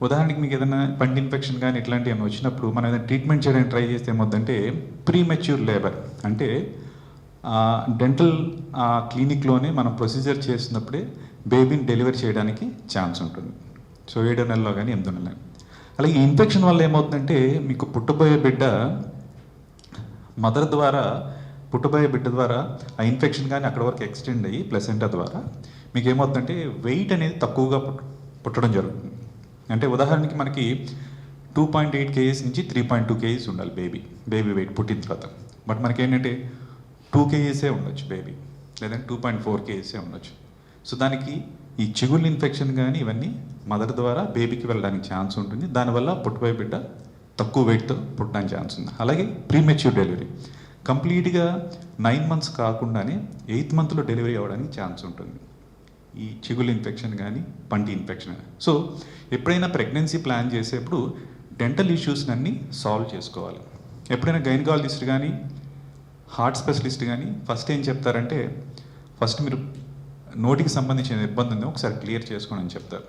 ఉదాహరణకి మీకు ఏదైనా పంటి ఇన్ఫెక్షన్ కానీ ఇట్లాంటివి ఏమైనా వచ్చినప్పుడు మనం ఏదైనా ట్రీట్మెంట్ చేయడానికి ట్రై చేస్తే ఏమవుతుందంటే ప్రీమెచ్యూర్ లేబర్ అంటే డెంటల్ క్లినిక్లోనే మనం ప్రొసీజర్ చేసినప్పుడే బేబీని డెలివరీ చేయడానికి ఛాన్స్ ఉంటుంది. సో 7వ నెలలో కానీ 8వ నెలలో. అలాగే ఈ ఇన్ఫెక్షన్ వల్ల ఏమవుతుందంటే మీకు పుట్టబోయే బిడ్డ బిడ్డ ద్వారా ఆ ఇన్ఫెక్షన్ కానీ అక్కడ వరకు ఎక్స్టెండ్ అయ్యి ప్లసెంటా ద్వారా మీకు ఏమవుతుందంటే వెయిట్ అనేది తక్కువగా పుట్టడం జరుగుతుంది. అంటే ఉదాహరణకి మనకి 2.8 kgs నుంచి 3.2 kgs ఉండాలి బేబీ వెయిట్ పుట్టిన తర్వాత. బట్ మనకి ఏంటంటే 2 kgs ఉండొచ్చు బేబీ, లేదంటే 2.4 kgs ఉండొచ్చు. సో దానికి ఈ చిగుళ్ళు ఇన్ఫెక్షన్ కానీ ఇవన్నీ మదర్ ద్వారా బేబీకి వెళ్ళడానికి ఛాన్స్ ఉంటుంది. దానివల్ల పుట్టబోయే బిడ్డ తక్కువ వెయిట్తో పుట్టడానికి ఛాన్స్ ఉంది. అలాగే ప్రీమెచ్యూర్ డెలివరీ కంప్లీట్గా 9 months కాకుండానే 8th monthలో డెలివరీ అవ్వడానికి ఛాన్స్ ఉంటుంది ఈ చిగులు ఇన్ఫెక్షన్ కానీ పంటి ఇన్ఫెక్షన్ కానీ. సో ఎప్పుడైనా ప్రెగ్నెన్సీ ప్లాన్ చేసేప్పుడు డెంటల్ ఇష్యూస్ని అన్నీ సాల్వ్ చేసుకోవాలి. ఎప్పుడైనా గైనకాలజిస్ట్ కానీ హార్ట్ స్పెషలిస్ట్ కానీ ఫస్ట్ ఏం చెప్తారంటే ఫస్ట్ మీరు నోటికి సంబంధించిన ఇబ్బంది ఉందో ఒకసారి క్లియర్ చేసుకోండి అని చెప్తారు.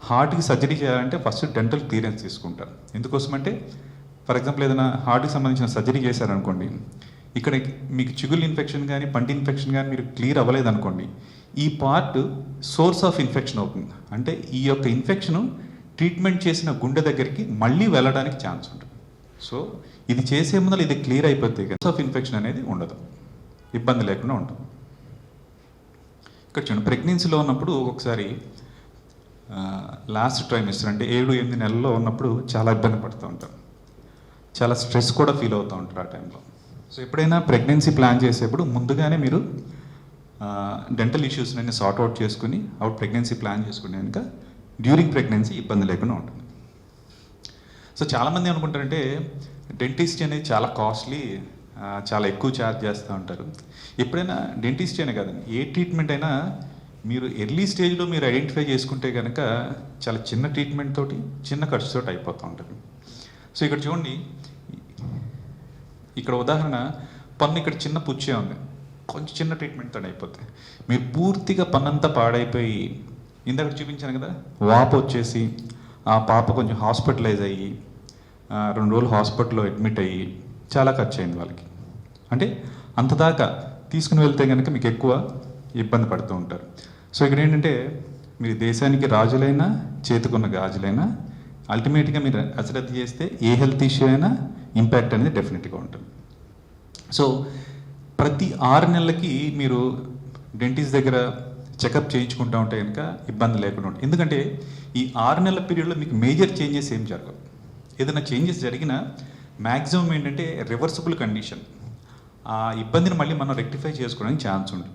హార్ట్కి సర్జరీ చేయాలంటే ఫస్ట్ డెంటల్ క్లియరెన్స్ తీసుకుంటారు. ఎందుకోసమంటే ఫర్ ఎగ్జాంపుల్ ఏదైనా హార్ట్కి సంబంధించిన సర్జరీ చేశారనుకోండి, ఇక్కడ మీకు చిగుల్ ఇన్ఫెక్షన్ కానీ పంటి ఇన్ఫెక్షన్ కానీ మీరు క్లియర్ అవ్వలేదనుకోండి, ఈ పార్ట్ సోర్స్ ఆఫ్ ఇన్ఫెక్షన్ అవుతుంది. అంటే ఈ యొక్క ఇన్ఫెక్షను ట్రీట్మెంట్ చేసిన గుండె దగ్గరికి మళ్ళీ వెళ్ళడానికి ఛాన్స్ ఉంటుంది. సో ఇది చేసే ముందర ఇది క్లియర్ అయిపోతే సోర్స్ ఆఫ్ ఇన్ఫెక్షన్ అనేది ఉండదు, ఇబ్బంది లేకుండా ఉంటుంది. ఇక్కడ చూడండి, ప్రెగ్నెన్సీలో ఉన్నప్పుడు ఒకసారి లాస్ట్ ట్రైమిస్టర్ అంటే 7, 8 నెలల్లో ఉన్నప్పుడు చాలా ఇబ్బంది పడుతూ ఉంటారు, చాలా స్ట్రెస్ కూడా ఫీల్ అవుతూ ఉంటారు ఆ టైంలో. సో ఎప్పుడైనా ప్రెగ్నెన్సీ ప్లాన్ చేసేప్పుడు ముందుగానే మీరు డెంటల్ ఇష్యూస్ని సార్ట్అవుట్ చేసుకుని ప్రెగ్నెన్సీ ప్లాన్ చేసుకునే కనుక డ్యూరింగ్ ప్రెగ్నెన్సీ ఇబ్బంది లేకుండా ఉంటుంది. సో చాలామంది అనుకుంటారంటే డెంటిస్ట్ అనేది చాలా కాస్ట్లీ, చాలా ఎక్కువ ఛార్జ్ చేస్తూ ఉంటారు. ఎప్పుడైనా డెంటిస్ట్ అనే కాదండి, ఏ ట్రీట్మెంట్ అయినా మీరు ఎర్లీ స్టేజ్లో మీరు ఐడెంటిఫై చేసుకుంటే కనుక చాలా చిన్న ట్రీట్మెంట్ తోటి చిన్న ఖర్చుతోటి అయిపోతూ ఉంటుంది. సో ఇక్కడ చూడండి, ఇక్కడ ఉదాహరణ పన్ను ఇక్కడ చిన్న పుచ్చే ఉంది, కొంచెం చిన్న ట్రీట్మెంట్తో అయిపోతాయి. మీరు పూర్తిగా పన్నంతా పాడైపోయి ఇందాక చూపించాను కదా వాపు వచ్చేసి ఆ పాప కొంచెం హాస్పిటలైజ్ అయ్యి 2 రోజులు హాస్పిటల్లో అడ్మిట్ అయ్యి చాలా ఖర్చు అయింది వాళ్ళకి. అంటే అంతదాకా తీసుకుని వెళ్తే కనుక మీకు ఎక్కువ ఇబ్బంది పడుతూ ఉంటారు. సో ఇక్కడ ఏంటంటే మీరు దేశానికి రాజులైనా చేతుకున్న గాజులైనా అల్టిమేట్గా మీరు అశ్రద్ధ చేస్తే ఏ హెల్త్ ఇష్యూ అయినా ఇంపాక్ట్ అనేది డెఫినెట్గా ఉంటుంది. సో ప్రతి 6 నెలలకి మీరు డెంటిస్ట్ దగ్గర చెకప్ చేయించుకుంటూ ఉంటే కనుక ఇబ్బంది లేకుండా ఉంటుంది. ఎందుకంటే ఈ 6 నెలల పీరియడ్లో మీకు మేజర్ చేంజెస్ ఏం జరగవు. ఏదైనా చేంజెస్ జరిగినా మ్యాక్సిమం ఏంటంటే రివర్సిబుల్ కండిషన్. ఆ ఇబ్బందిని మళ్ళీ మనం రెక్టిఫై చేసుకోవడానికి ఛాన్స్ ఉంటుంది.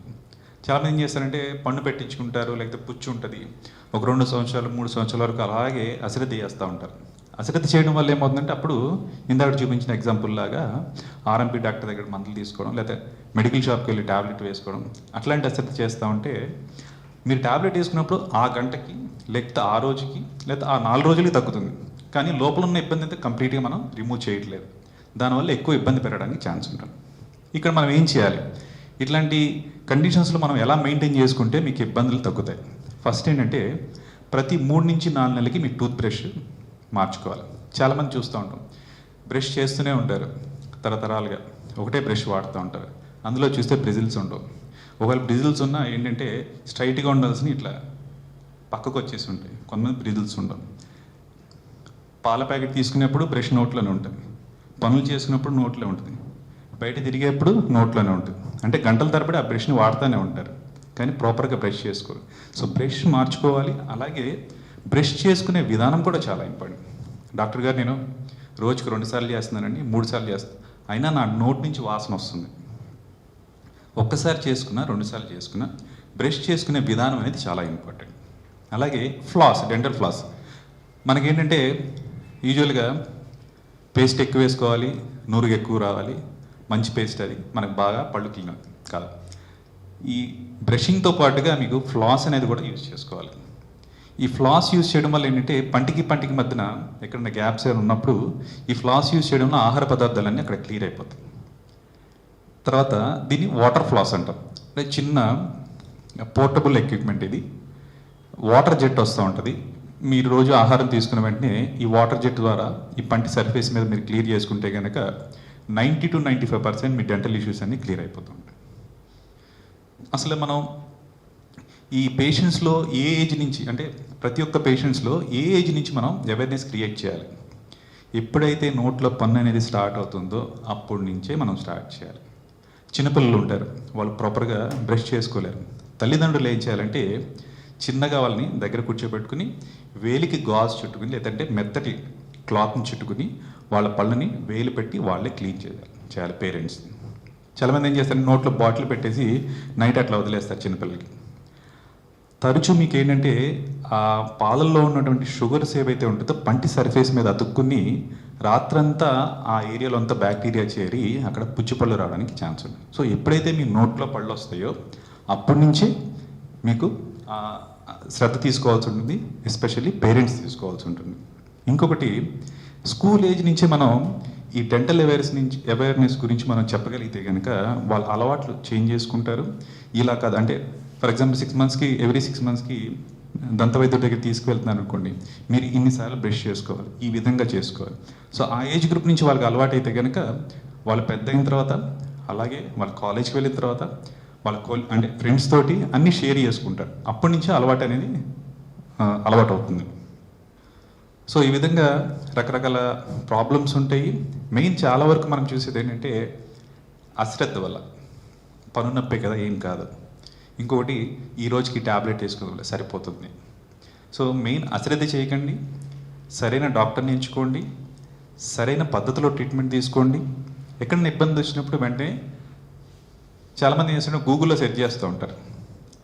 చాలామంది ఏం చేస్తారంటే పన్ను పెట్టించుకుంటారు, లేకపోతే పుచ్చు ఉంటుంది, ఒక 2 సంవత్సరాలు 3 సంవత్సరాల వరకు అలాగే అశ్రద్ధ చేస్తూ ఉంటారు. అశ్రద్ధ చేయడం వల్ల ఏమవుతుందంటే అప్పుడు ఇందాక చూపించిన ఎగ్జాంపుల్ లాగా ఆర్ఎంపీ డాక్టర్ దగ్గర మందులు తీసుకోవడం, లేకపోతే మెడికల్ షాప్కి వెళ్ళి ట్యాబ్లెట్ వేసుకోవడం, అట్లాంటి అశ్రద్ధ చేస్తూ ఉంటే మీరు ట్యాబ్లెట్ వేసుకున్నప్పుడు ఆ గంటకి, లేకపోతే ఆ రోజుకి, లేకపోతే ఆ 4 రోజులకి తగ్గుతుంది. కానీ లోపల ఉన్న ఇబ్బంది అయితే కంప్లీట్గా మనం రిమూవ్ చేయట్లేదు. దానివల్ల ఎక్కువ ఇబ్బంది పెరగడానికి ఛాన్స్ ఉంటుంది. ఇక్కడ మనం ఏం చేయాలి, ఇట్లాంటి కండిషన్స్లో మనం ఎలా మెయింటైన్ చేసుకుంటే మీకు ఇబ్బందులు తగ్గుతాయి. ఫస్ట్ ఏంటంటే ప్రతి 3 నుంచి 4 నెలలకి మీ టూత్ బ్రష్ మార్చుకోవాలి. చాలామంది చూస్తూ ఉంటాం, బ్రష్ చేస్తూనే ఉంటారు తరతరాలుగా, ఒకటే బ్రష్ వాడుతూ ఉంటారు. అందులో చూస్తే బ్రిజిల్స్ ఉండవు. ఒకవేళ బ్రిజిల్స్ ఉన్నా ఏంటంటే స్ట్రైట్గా ఉండాల్సిన ఇట్లా పక్కకు వచ్చేసి ఉంటాయి. కొంతమంది బ్రిజిల్స్ ఉండవు. పాల ప్యాకెట్ తీసుకునేప్పుడు బ్రష్ నోట్లోనే ఉంటుంది, పనులు చేసుకున్నప్పుడు నోట్లో ఉంటుంది, బయట తిరిగేప్పుడు నోట్లోనే ఉంటుంది. అంటే గంటల తరబడి ఆ బ్రష్ని వాడుతూనే ఉంటారు, కానీ ప్రాపర్గా బ్రష్ చేసుకోవాలి. సో బ్రష్ మార్చుకోవాలి. అలాగే బ్రష్ చేసుకునే విధానం కూడా చాలా ఇంపార్టెంట్. డాక్టర్ గారు నేను రోజుకి 2 సార్లు చేస్తున్నానండి, 3 సార్లు చేస్తాను, అయినా నా నోట్ నుంచి వాసన వస్తుంది. ఒక్కసారి చేసుకున్నా 2 సార్లు చేసుకున్నా బ్రష్ చేసుకునే విధానం అనేది చాలా ఇంపార్టెంట్. అలాగే ఫ్లాస్, డెంటల్ ఫ్లాస్ మనకేంటంటే యూజువల్గా పేస్ట్ ఎక్కువ వేసుకోవాలి, నూరుగా ఎక్కువ రావాలి, మంచి పేస్ట్ అది మనకు బాగా పళ్ళు క్లీన్ కాదు. ఈ బ్రషింగ్తో పాటుగా మీకు ఫ్లాస్ అనేది కూడా యూజ్ చేసుకోవాలి. ఈ ఫ్లాస్ యూజ్ చేయడం వల్ల ఏంటంటే పంటికి మధ్యన ఎక్కడైనా గ్యాప్స్ ఏమైనా ఉన్నప్పుడు ఈ ఫ్లాస్ యూజ్ చేయడం వల్ల ఆహార పదార్థాలన్నీ అక్కడ క్లియర్ అయిపోతాయి. తర్వాత దీన్ని వాటర్ ఫ్లాస్ అంటాం. అంటే చిన్న పోర్టబుల్ ఎక్విప్మెంట్ ఇది. వాటర్ జెట్ వస్తూ ఉంటుంది. మీరు రోజు ఆహారం తీసుకున్న వెంటనే ఈ వాటర్ జెట్ ద్వారా ఈ పంటి సర్ఫేస్ మీద మీరు క్లియర్ చేసుకుంటే కనుక 90 to 95% మీ డెంటల్ ఇష్యూస్ అన్నీ క్లియర్ అయిపోతూ ఉంటాయి. అసలు మనం ఈ పేషెంట్స్లో ఏ ఏజ్ నుంచి, అంటే ప్రతి ఒక్క పేషెంట్స్లో ఏ ఏజ్ నుంచి మనం అవేర్నెస్ క్రియేట్ చేయాలి. ఎప్పుడైతే నోట్లో పన్ను అనేది స్టార్ట్ అవుతుందో అప్పటి నుంచే మనం స్టార్ట్ చేయాలి. చిన్నపిల్లలు ఉంటారు, వాళ్ళు ప్రాపర్గా బ్రష్ చేసుకోలేరు. తల్లిదండ్రులు ఏం చేయాలంటే చిన్నగా వాళ్ళని దగ్గర కూర్చోబెట్టుకుని వేలికి గాజు చుట్టుకుని, లేదంటే మెత్తటి క్లాత్ని చుట్టుకుని వాళ్ళ పళ్ళని వేలు పెట్టి వాళ్ళే క్లీన్ చేయాలి పేరెంట్స్. చాలామంది ఏం చేస్తారు, నోట్లో బాటిల్ పెట్టేసి నైట్ అట్లా వదిలేస్తారు చిన్నపిల్లలకి. తరచూ మీకు ఏంటంటే ఆ పాలల్లో ఉన్నటువంటి షుగర్స్ ఏవైతే ఉంటుందో పంటి సర్ఫేస్ మీద అతుక్కుని రాత్రంతా ఆ ఏరియాలో అంతా బ్యాక్టీరియా చేరి అక్కడ పుచ్చిపళ్ళు రావడానికి ఛాన్స్ ఉంది. సో ఎప్పుడైతే మీ నోట్లో పళ్ళు వస్తాయో అప్పటి నుంచే మీకు శ్రద్ధ తీసుకోవాల్సి ఉంటుంది, ఎస్పెషల్లీ పేరెంట్స్ తీసుకోవాల్సి ఉంటుంది. ఇంకొకటి, స్కూల్ ఏజ్ నుంచే మనం ఈ డెంటల్ అవేర్నెస్ గురించి మనం చెప్పగలిగితే కనుక వాళ్ళ అలవాట్లు చేంజ్ చేసుకుంటారు. ఇలా కాదు అంటే ఫర్ ఎగ్జాంపుల్ 6 monthsకి ఎవ్రీ 6 monthsకి దంతవైద్యుడి దగ్గర తీసుకువెళ్తున్నారు అనుకోండి, మీరు ఇన్నిసార్లు బ్రష్ చేసుకోవాలి, ఈ విధంగా చేసుకోవాలి. సో ఆ ఏజ్ గ్రూప్ నుంచి వాళ్ళకి అలవాటు అయితే కనుక వాళ్ళు పెద్ద అయిన తర్వాత, అలాగే వాళ్ళు కాలేజ్కి వెళ్ళిన తర్వాత వాళ్ళ అంటే ఫ్రెండ్స్ తోటి అన్నీ షేర్ చేసుకుంటారు. అప్పటి నుంచే అలవాటు అనేది అలవాటు అవుతుంది. సో ఈ విధంగా రకరకాల ప్రాబ్లమ్స్ ఉంటాయి. మెయిన్ చాలా వరకు మనం చూసేది ఏంటంటే అశ్రద్ధ వల్ల. పన్ను నొప్పే కదా, ఏం కాదు. ఇంకొకటి, ఈ రోజుకి ట్యాబ్లెట్ వేసుకోవాలి సరిపోతుంది. సో మెయిన్ అశ్రద్ధ చేయకండి, సరైన డాక్టర్ని ఎంచుకోండి, సరైన పద్ధతిలో ట్రీట్మెంట్ తీసుకోండి. ఎక్కడైనా ఇబ్బంది వచ్చినప్పుడు వెంటనే చాలామంది ఏం చేస్తుంటే గూగుల్లో సెర్చ్ చేస్తూ ఉంటారు.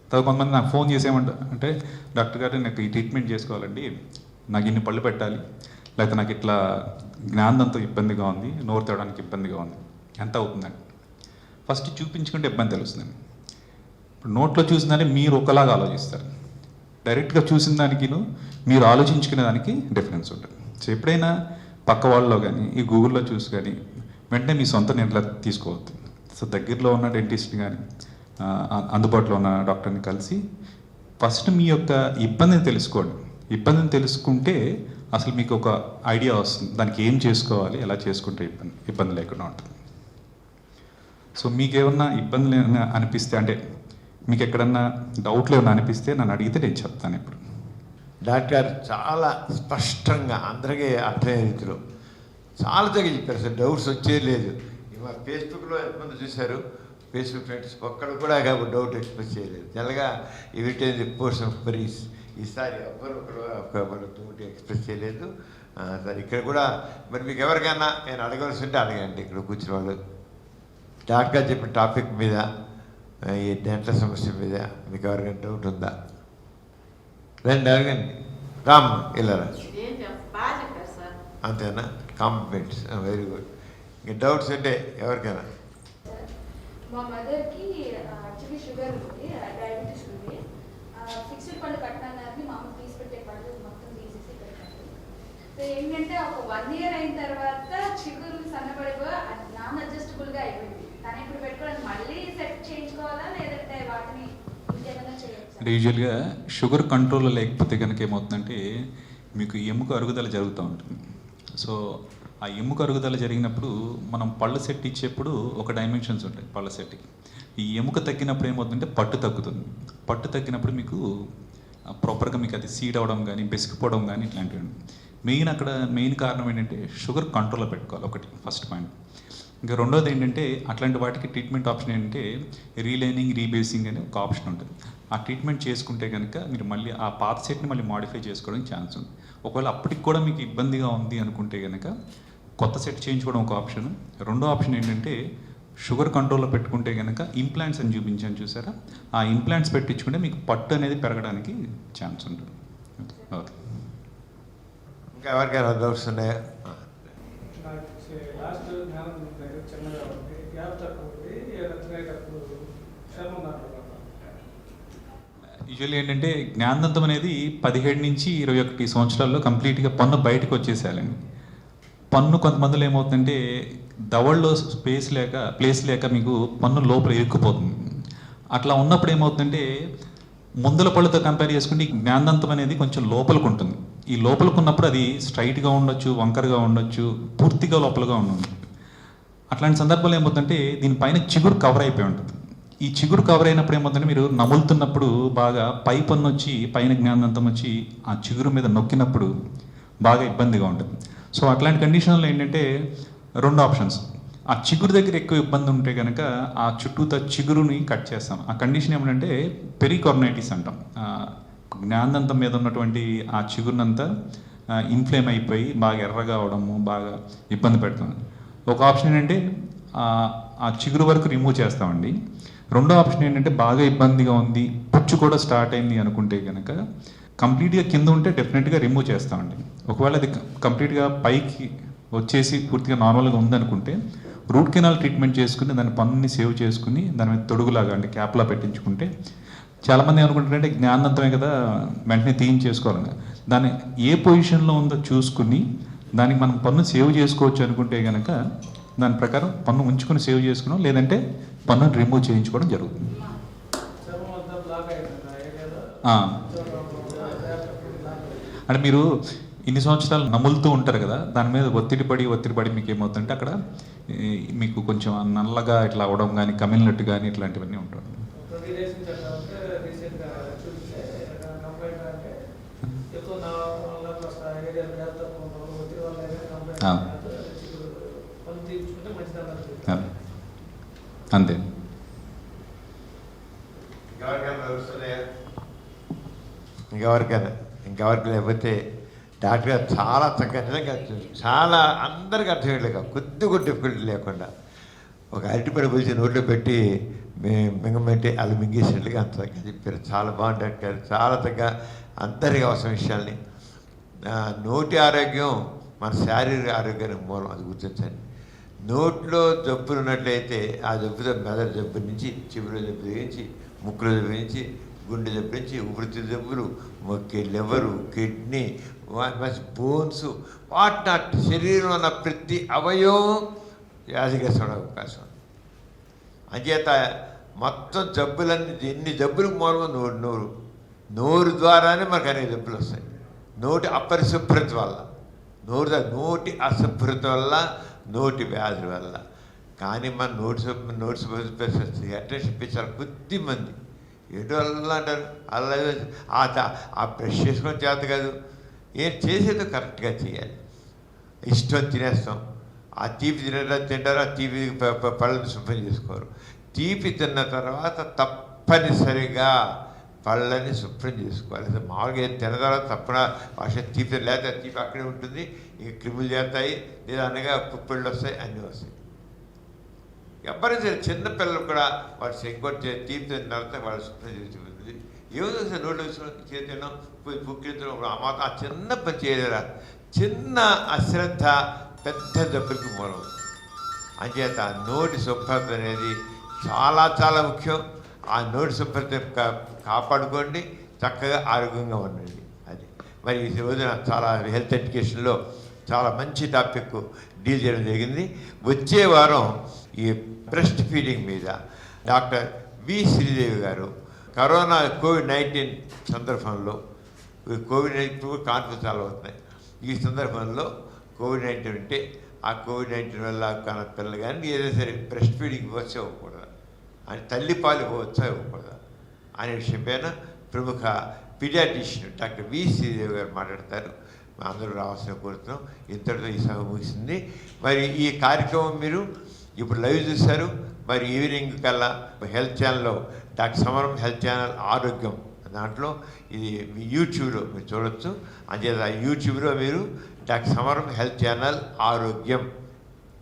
తర్వాత కొంతమంది నాకు ఫోన్ చేసేయమంటారు, అంటే డాక్టర్ గారు నాకు ఈ ట్రీట్మెంట్ చేసుకోవాలండి, నాకు ఇన్ని పళ్ళు పెట్టాలి, లేకపోతే నాకు ఇట్లా జ్ఞానంతో ఇబ్బందిగా ఉంది, నోరు తేవడానికి ఇబ్బందిగా ఉంది, ఎంత అవుతుందండి. ఫస్ట్ చూపించుకుంటే ఇబ్బంది తెలుస్తుందండి. ఇప్పుడు నోట్లో చూసిన దాన్ని మీరు ఒకలాగా ఆలోచిస్తారు, డైరెక్ట్గా చూసిన దానికి మీరు ఆలోచించుకునే దానికి డిఫరెన్స్ ఉంటుంది. సో ఎప్పుడైనా పక్క వాళ్ళలో కానీ ఈ గూగుల్లో చూసి కానీ వెంటనే మీ సొంత నిర్ణయం తీసుకోవద్దు. సో దగ్గరలో ఉన్న డెంటిస్ట్ కానీ అందుబాటులో ఉన్న డాక్టర్ని కలిసి ఫస్ట్ మీ యొక్క ఇబ్బందిని తెలుసుకోండి. ఇబ్బందిని తెలుసుకుంటే అసలు మీకు ఒక ఐడియా వస్తుంది, దానికి ఏం చేసుకోవాలి, ఎలా చేసుకుంటే ఇబ్బంది లేకుండా ఉంటుంది. సో మీకు ఏమన్నా ఇబ్బందులు ఏమైనా అనిపిస్తే, అంటే మీకు ఎక్కడన్నా డౌట్లు ఏమైనా అనిపిస్తే నన్ను అడిగితే నేను చెప్తాను. ఇప్పుడు డాక్టర్ చాలా స్పష్టంగా అందరికీ అర్థమయ్యే రీతిలో చాలా తగ్గి చెప్పారు సార్, డౌట్స్ వచ్చేది లేదు. ఇవాళ ఫేస్బుక్లో ఎంతమంది చూశారు, ఫేస్బుక్ ఫ్రెండ్స్ ఒక్కడు కూడా కాబట్టి డౌట్ ఎక్స్ప్రెస్ చేయలేదు. జనరల్గా ఇవిటేజ్ పోర్షన్ ఆఫ్ క్వరీస్, ఈసారి ఎవరు డౌట్ ఎక్స్ప్రెస్ చేయలేదు. సరే ఇక్కడ కూడా మరి మీకు ఎవరికైనా నేను అడగవలసి ఉంటే అడగండి, ఇక్కడ కూర్చున్న వాళ్ళు డాక్టర్ చెప్పిన టాపిక్ మీద ఈ డెంటల్ సమస్య మీద మీకు ఎవరికైనా డౌట్ ఉందా? రండి అడగండి. రామ్ ఇల్లరా అంతేనా? Compliments, very good. ఇంకా డౌట్స్ అంటే ఎవరికైనా? మా మదర్కి యాక్చువల్లీ షుగర్ ఉంది, డయాబెటీస్ ఉంది. ఫిక్స్డ్ పళ్ళు కట్టాలని మా అమ్మ తీసి పెట్టే పళ్ళు మొత్తం తీసేసి పెట్టారు. సో ఏంటంటే ఒక 1 year అయిన తర్వాత చిగురు సన్నబడిపో నాన్ అడ్జస్టబుల్గా అయిపోయింది. తను ఇప్పుడు పెట్టుకోవడానికి మళ్ళీ సెట్ చేయించుకోవాలా లేదంటే వాటిని ఇంకేమైనా చేయొచ్చు? అంటే యూజువల్గా షుగర్ కంట్రోల్లో లేకపోతే కనుక ఏమవుతుందంటే మీకు ఎముక అరుగుదల జరుగుతూ ఉంటుంది. సో ఆ ఎముక అరుగుదల జరిగినప్పుడు మనం పళ్ళు సెట్ ఇచ్చేప్పుడు ఒక డైమెన్షన్స్ ఉంటాయి పళ్ళ సెట్కి. ఈ ఎముక తగ్గినప్పుడు ఏమవుతుందంటే పట్టు తగ్గుతుంది. పట్టు తగ్గినప్పుడు మీకు ప్రాపర్గా మీకు అది సీడ్ అవ్వడం కానీ బెసికిపోవడం కానీ ఇట్లాంటివి. మెయిన్ కారణం ఏంటంటే షుగర్ కంట్రోల్లో పెట్టుకోవాలి, ఒకటి ఫస్ట్ పాయింట్. ఇంకా రెండోది ఏంటంటే అట్లాంటి వాటికి ట్రీట్మెంట్ ఆప్షన్ ఏంటంటే రీలైనింగ్, రీబేసింగ్ అనే ఒక ఆప్షన్ ఉంటుంది. ఆ ట్రీట్మెంట్ చేసుకుంటే కనుక మీరు మళ్ళీ ఆ పాత సెట్ని మళ్ళీ మాడిఫై చేసుకోవడానికి ఛాన్స్ ఉంది. ఒకవేళ అప్పటికి కూడా మీకు ఇబ్బందిగా ఉంది అనుకుంటే కనుక కొత్త సెట్ చేయించుకోవడం ఒక ఆప్షన్. రెండో ఆప్షన్ ఏంటంటే షుగర్ కంట్రోల్లో పెట్టుకుంటే కనుక ఇంప్లాంట్స్ అని చూపించాను చూసారా, ఆ ఇంప్లాంట్స్ పెట్టించుకుంటే మీకు పట్టు అనేది పెరగడానికి ఛాన్స్ ఉంటుంది. ఓకే, ఇంకా ఎవరికైనా డౌట్స్ ఉన్నాయా? లాస్ట్ జ్ఞానం దగ్గర చిన్నగా ఉంది, గ్యాప్ తక్కువ ఉంది, రచనప్పుడు చర్మం దాంట్లో. యూజువల్లీ ఏంటంటే జ్ఞానదంతం అనేది 17 నుంచి 21 సంవత్సరాల్లో కంప్లీట్గా పన్ను బయటకు వచ్చేసేయాలండి. పన్ను కొంతమందిలో ఏమవుతుందంటే దవడలో ప్లేస్ లేక మీకు పన్ను లోపల ఇరుక్కుపోతుంది. అట్లా ఉన్నప్పుడు ఏమవుతుందంటే ముందల పళ్ళతో కంపేర్ చేసుకుంటే ఈ జ్ఞానదంతం అనేది కొంచెం లోపలికి ఉంటుంది. ఈ లోపలికి ఉన్నప్పుడు అది స్ట్రైట్గా ఉండొచ్చు, వంకరగా ఉండొచ్చు, పూర్తిగా లోపలగా ఉండొచ్చు. అట్లాంటి సందర్భాలు ఏమవుతుందంటే దీనిపైన చిగురు కవర్ అయిపోయి ఉంటుంది. ఈ చిగురు కవర్ అయినప్పుడు ఏమవుతుందంటే మీరు నములుతున్నప్పుడు బాగా పై పన్ను వచ్చి పైన జ్ఞానదంతం వచ్చి ఆ చిగురు మీద నొక్కినప్పుడు బాగా ఇబ్బందిగా ఉంటుంది. సో అట్లాంటి కండిషన్లో ఏంటంటే 2 ఆప్షన్స్. ఆ చిగురు దగ్గర ఎక్కువ ఇబ్బంది ఉంటే కనుక ఆ చుట్టూతో చిగురుని కట్ చేస్తాం. ఆ కండిషన్ ఏమంటే పెరికార్నైటిస్ అంటాం. జ్ఞానదంతం మీద ఉన్నటువంటి ఆ చిగురునంతా ఇన్ఫ్లేమ్ అయిపోయి బాగా ఎర్రగా అవడము, బాగా ఇబ్బంది పెడుతుంది. ఒక ఆప్షన్ ఏంటంటే ఆ చిగురు వరకు రిమూవ్ చేస్తామండి. రెండో ఆప్షన్ ఏంటంటే బాగా ఇబ్బందిగా ఉంది, పుచ్చు కూడా స్టార్ట్ అయింది అనుకుంటే కనుక కంప్లీట్గా కింద ఉంటే డెఫినెట్గా రిమూవ్ చేస్తామండి. ఒకవేళ అది కంప్లీట్గా పైకి వచ్చేసి పూర్తిగా నార్మల్గా ఉందనుకుంటే రూట్ కెనాల్ ట్రీట్మెంట్ చేసుకుని దాని పన్నుని సేవ్ చేసుకుని దాని మీద తొడుగులాగా అంటే క్యాప్లా పెట్టించుకుంటే చాలామంది ఏమనుకుంటారంటే జ్ఞానదంతమే కదా వెంటనే తీయించేసుకోవాలని. దాన్ని ఏ పొజిషన్లో ఉందో చూసుకుని దానికి మనం పన్ను సేవ్ చేసుకోవచ్చు అనుకుంటే కనుక దాని ప్రకారం పన్ను ఉంచుకొని సేవ్ చేసుకున్నాం, లేదంటే పన్నును రిమూవ్ చేయించుకోవడం జరుగుతుంది. అంటే మీరు ఇన్ని సంవత్సరాలు నములుతూ ఉంటారు కదా, దాని మీద ఒత్తిడి పడి మీకు ఏమవుతుందంటే అక్కడ మీకు కొంచెం నల్లగా ఇట్లా అవడం కానీ కమిలినట్టు కానీ ఇట్లాంటివన్నీ ఉంటాయి. అంతే. ఇంకెవరికి లేకపోతే డాక్టర్ గారు చాలా చక్కగా నిజంగా చాలా అందరికీ అర్థమయ్యేలాగా కొద్దిగా డిఫికల్టీ లేకుండా ఒక అరటిపడి పిలిచి నోట్లో పెట్టి మింగమంటే అది మింగేసినట్లుగా అంత చక్కగా చెప్పారు. చాలా బాగుంది డాక్టర్ గారు, చాలా చక్కగా అందరికీ అవసరం విషయాల్ని. నోటి ఆరోగ్యం మన శారీరక ఆరోగ్యానికి మూలం, అది గుర్తించండి. నోట్లో జబ్బులు ఉన్నట్లయితే ఆ జబ్బుతో మెదడు జబ్బు నుంచి చెవిలో జబ్బు నుంచి ముక్కులో జబ్బు నుంచి గుండె జబ్బు నుంచి ఊపిరితిత్తుల జబ్బులు, liver, kidney, bones, what not శరీరంలో ఉన్న ప్రతి అవయవం వ్యాధిగ్రస్తమైన అవకాశం. అంచేత మొత్తం జబ్బులన్నీ ఎన్ని జబ్బులకు మూలం నోరు ద్వారానే మనకు అనేక జబ్బులు వస్తాయి. నోటి అపరిశుభ్రత వల్ల, నోటి అశుభ్రత వల్ల, నోటి వ్యాధుల వల్ల. కానీ మన నోటి అటెన్షన్ ఇప్పించాలి కొద్దిమంది. ఏదో అలా అంటారు, అలా ఆ బ్రష్ చేసుకొని చేత కాదు, ఏం చేసేదో కరెక్ట్గా చేయాలి. ఇష్టం తినేస్తాం, ఆ తీపి తింటారు, ఆ తీపి పళ్ళని శుభ్రం చేసుకోరు. తీపి తిన్న తర్వాత తప్పనిసరిగా పళ్ళని శుభ్రం చేసుకోవాలి. అసలు మామూలుగా ఏం తిన్న తర్వాత తప్పన వర్షం తీపి లేకపోతే తీపి అక్కడే ఉంటుంది, ఇంక క్రిములు చేస్తాయి, లేదా అనగా కుప్పిళ్ళు వస్తాయి, అన్నీ వస్తాయి. ఎవరైనా సరే చిన్నపిల్లలు కూడా వాళ్ళు సెంకొట్టి తీపిన తర్వాత వాళ్ళు శుభ్రం చేసి ఏదో సార్ నోట్లో చేతిలో పుక్కితో ఆ చిన్న పని చేయలేరా, చిన్న అశ్రద్ధ పెద్ద జబ్బులకి మూలం. అంచేత నోటి శుభ్రత అనేది చాలా చాలా ముఖ్యం. ఆ నోటి శుభ్రత కాపాడుకోండి, చక్కగా ఆరోగ్యంగా ఉండండి. అది మరి ఈ రోజున చాలా హెల్త్ ఎడ్యుకేషన్లో చాలా మంచి టాపిక్ డీల్ చేయడం జరిగింది. వచ్చే వారం ఈ బ్రెస్ట్ ఫీడింగ్ మీద డాక్టర్ వి శ్రీదేవి గారు కరోనా కోవిడ్-19 సందర్భంలో, కోవిడ్-19 కాన్ఫరెన్స్ చాలా అవుతున్నాయి, ఈ సందర్భంలో కోవిడ్-19 ఉంటే ఆ కోవిడ్-19 వల్ల కన్నా పిల్లలు కానీ ఏదైనా సరే బ్రెస్ట్ ఫీడింగ్ ఇవ్వచ్చా ఇవ్వకూడదా, అని తల్లిపాలు ఇవ్వచ్చా ఇవ్వకూడదా అనే విషయం పైన ప్రముఖ పీడియాట్రిషియన్ డాక్టర్ వి శ్రీదేవి గారు మాట్లాడతారు. అందరూ రావాల్సిన కోరుతున్నాం. ఇంతటితో ఈ సభ ముగిసింది. మరి ఈ కార్యక్రమం మీరు ఇప్పుడు లైవ్ చూశారు. మరి ఈవినింగ్ కల్లా హెల్త్ ఛానల్లో డాక్టర్ సమరం హెల్త్ ఛానల్ ఆరోగ్యం దాంట్లో ఇది యూట్యూబ్లో మీరు చూడొచ్చు. అంచేత యూట్యూబ్లో మీరు డాక్టర్ సమరం హెల్త్ ఛానల్ ఆరోగ్యం,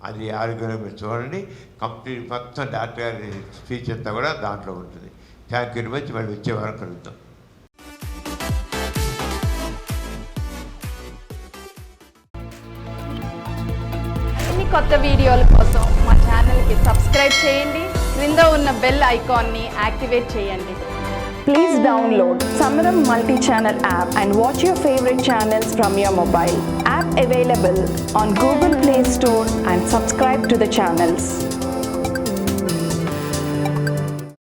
అది ఆరోగ్యంలో మీరు చూడండి. కంప్లీట్ మొత్తం డాక్టర్ గారి స్పీచ్ అంతా కూడా దాంట్లో ఉంటుంది. Thank you very much. మళ్ళీ వచ్చే వారం కలుగుతాం. కొత్త వీడియోల కోసం మా ఛానల్కి సబ్స్క్రైబ్ చేయండి, క్రింద ఉన్న బెల్ ఐకాన్ని యాక్టివేట్ చేయండి. Please download Samaram multi-channel app and watch your favorite channels from your mobile. App available on Google Play Store and subscribe to the channels.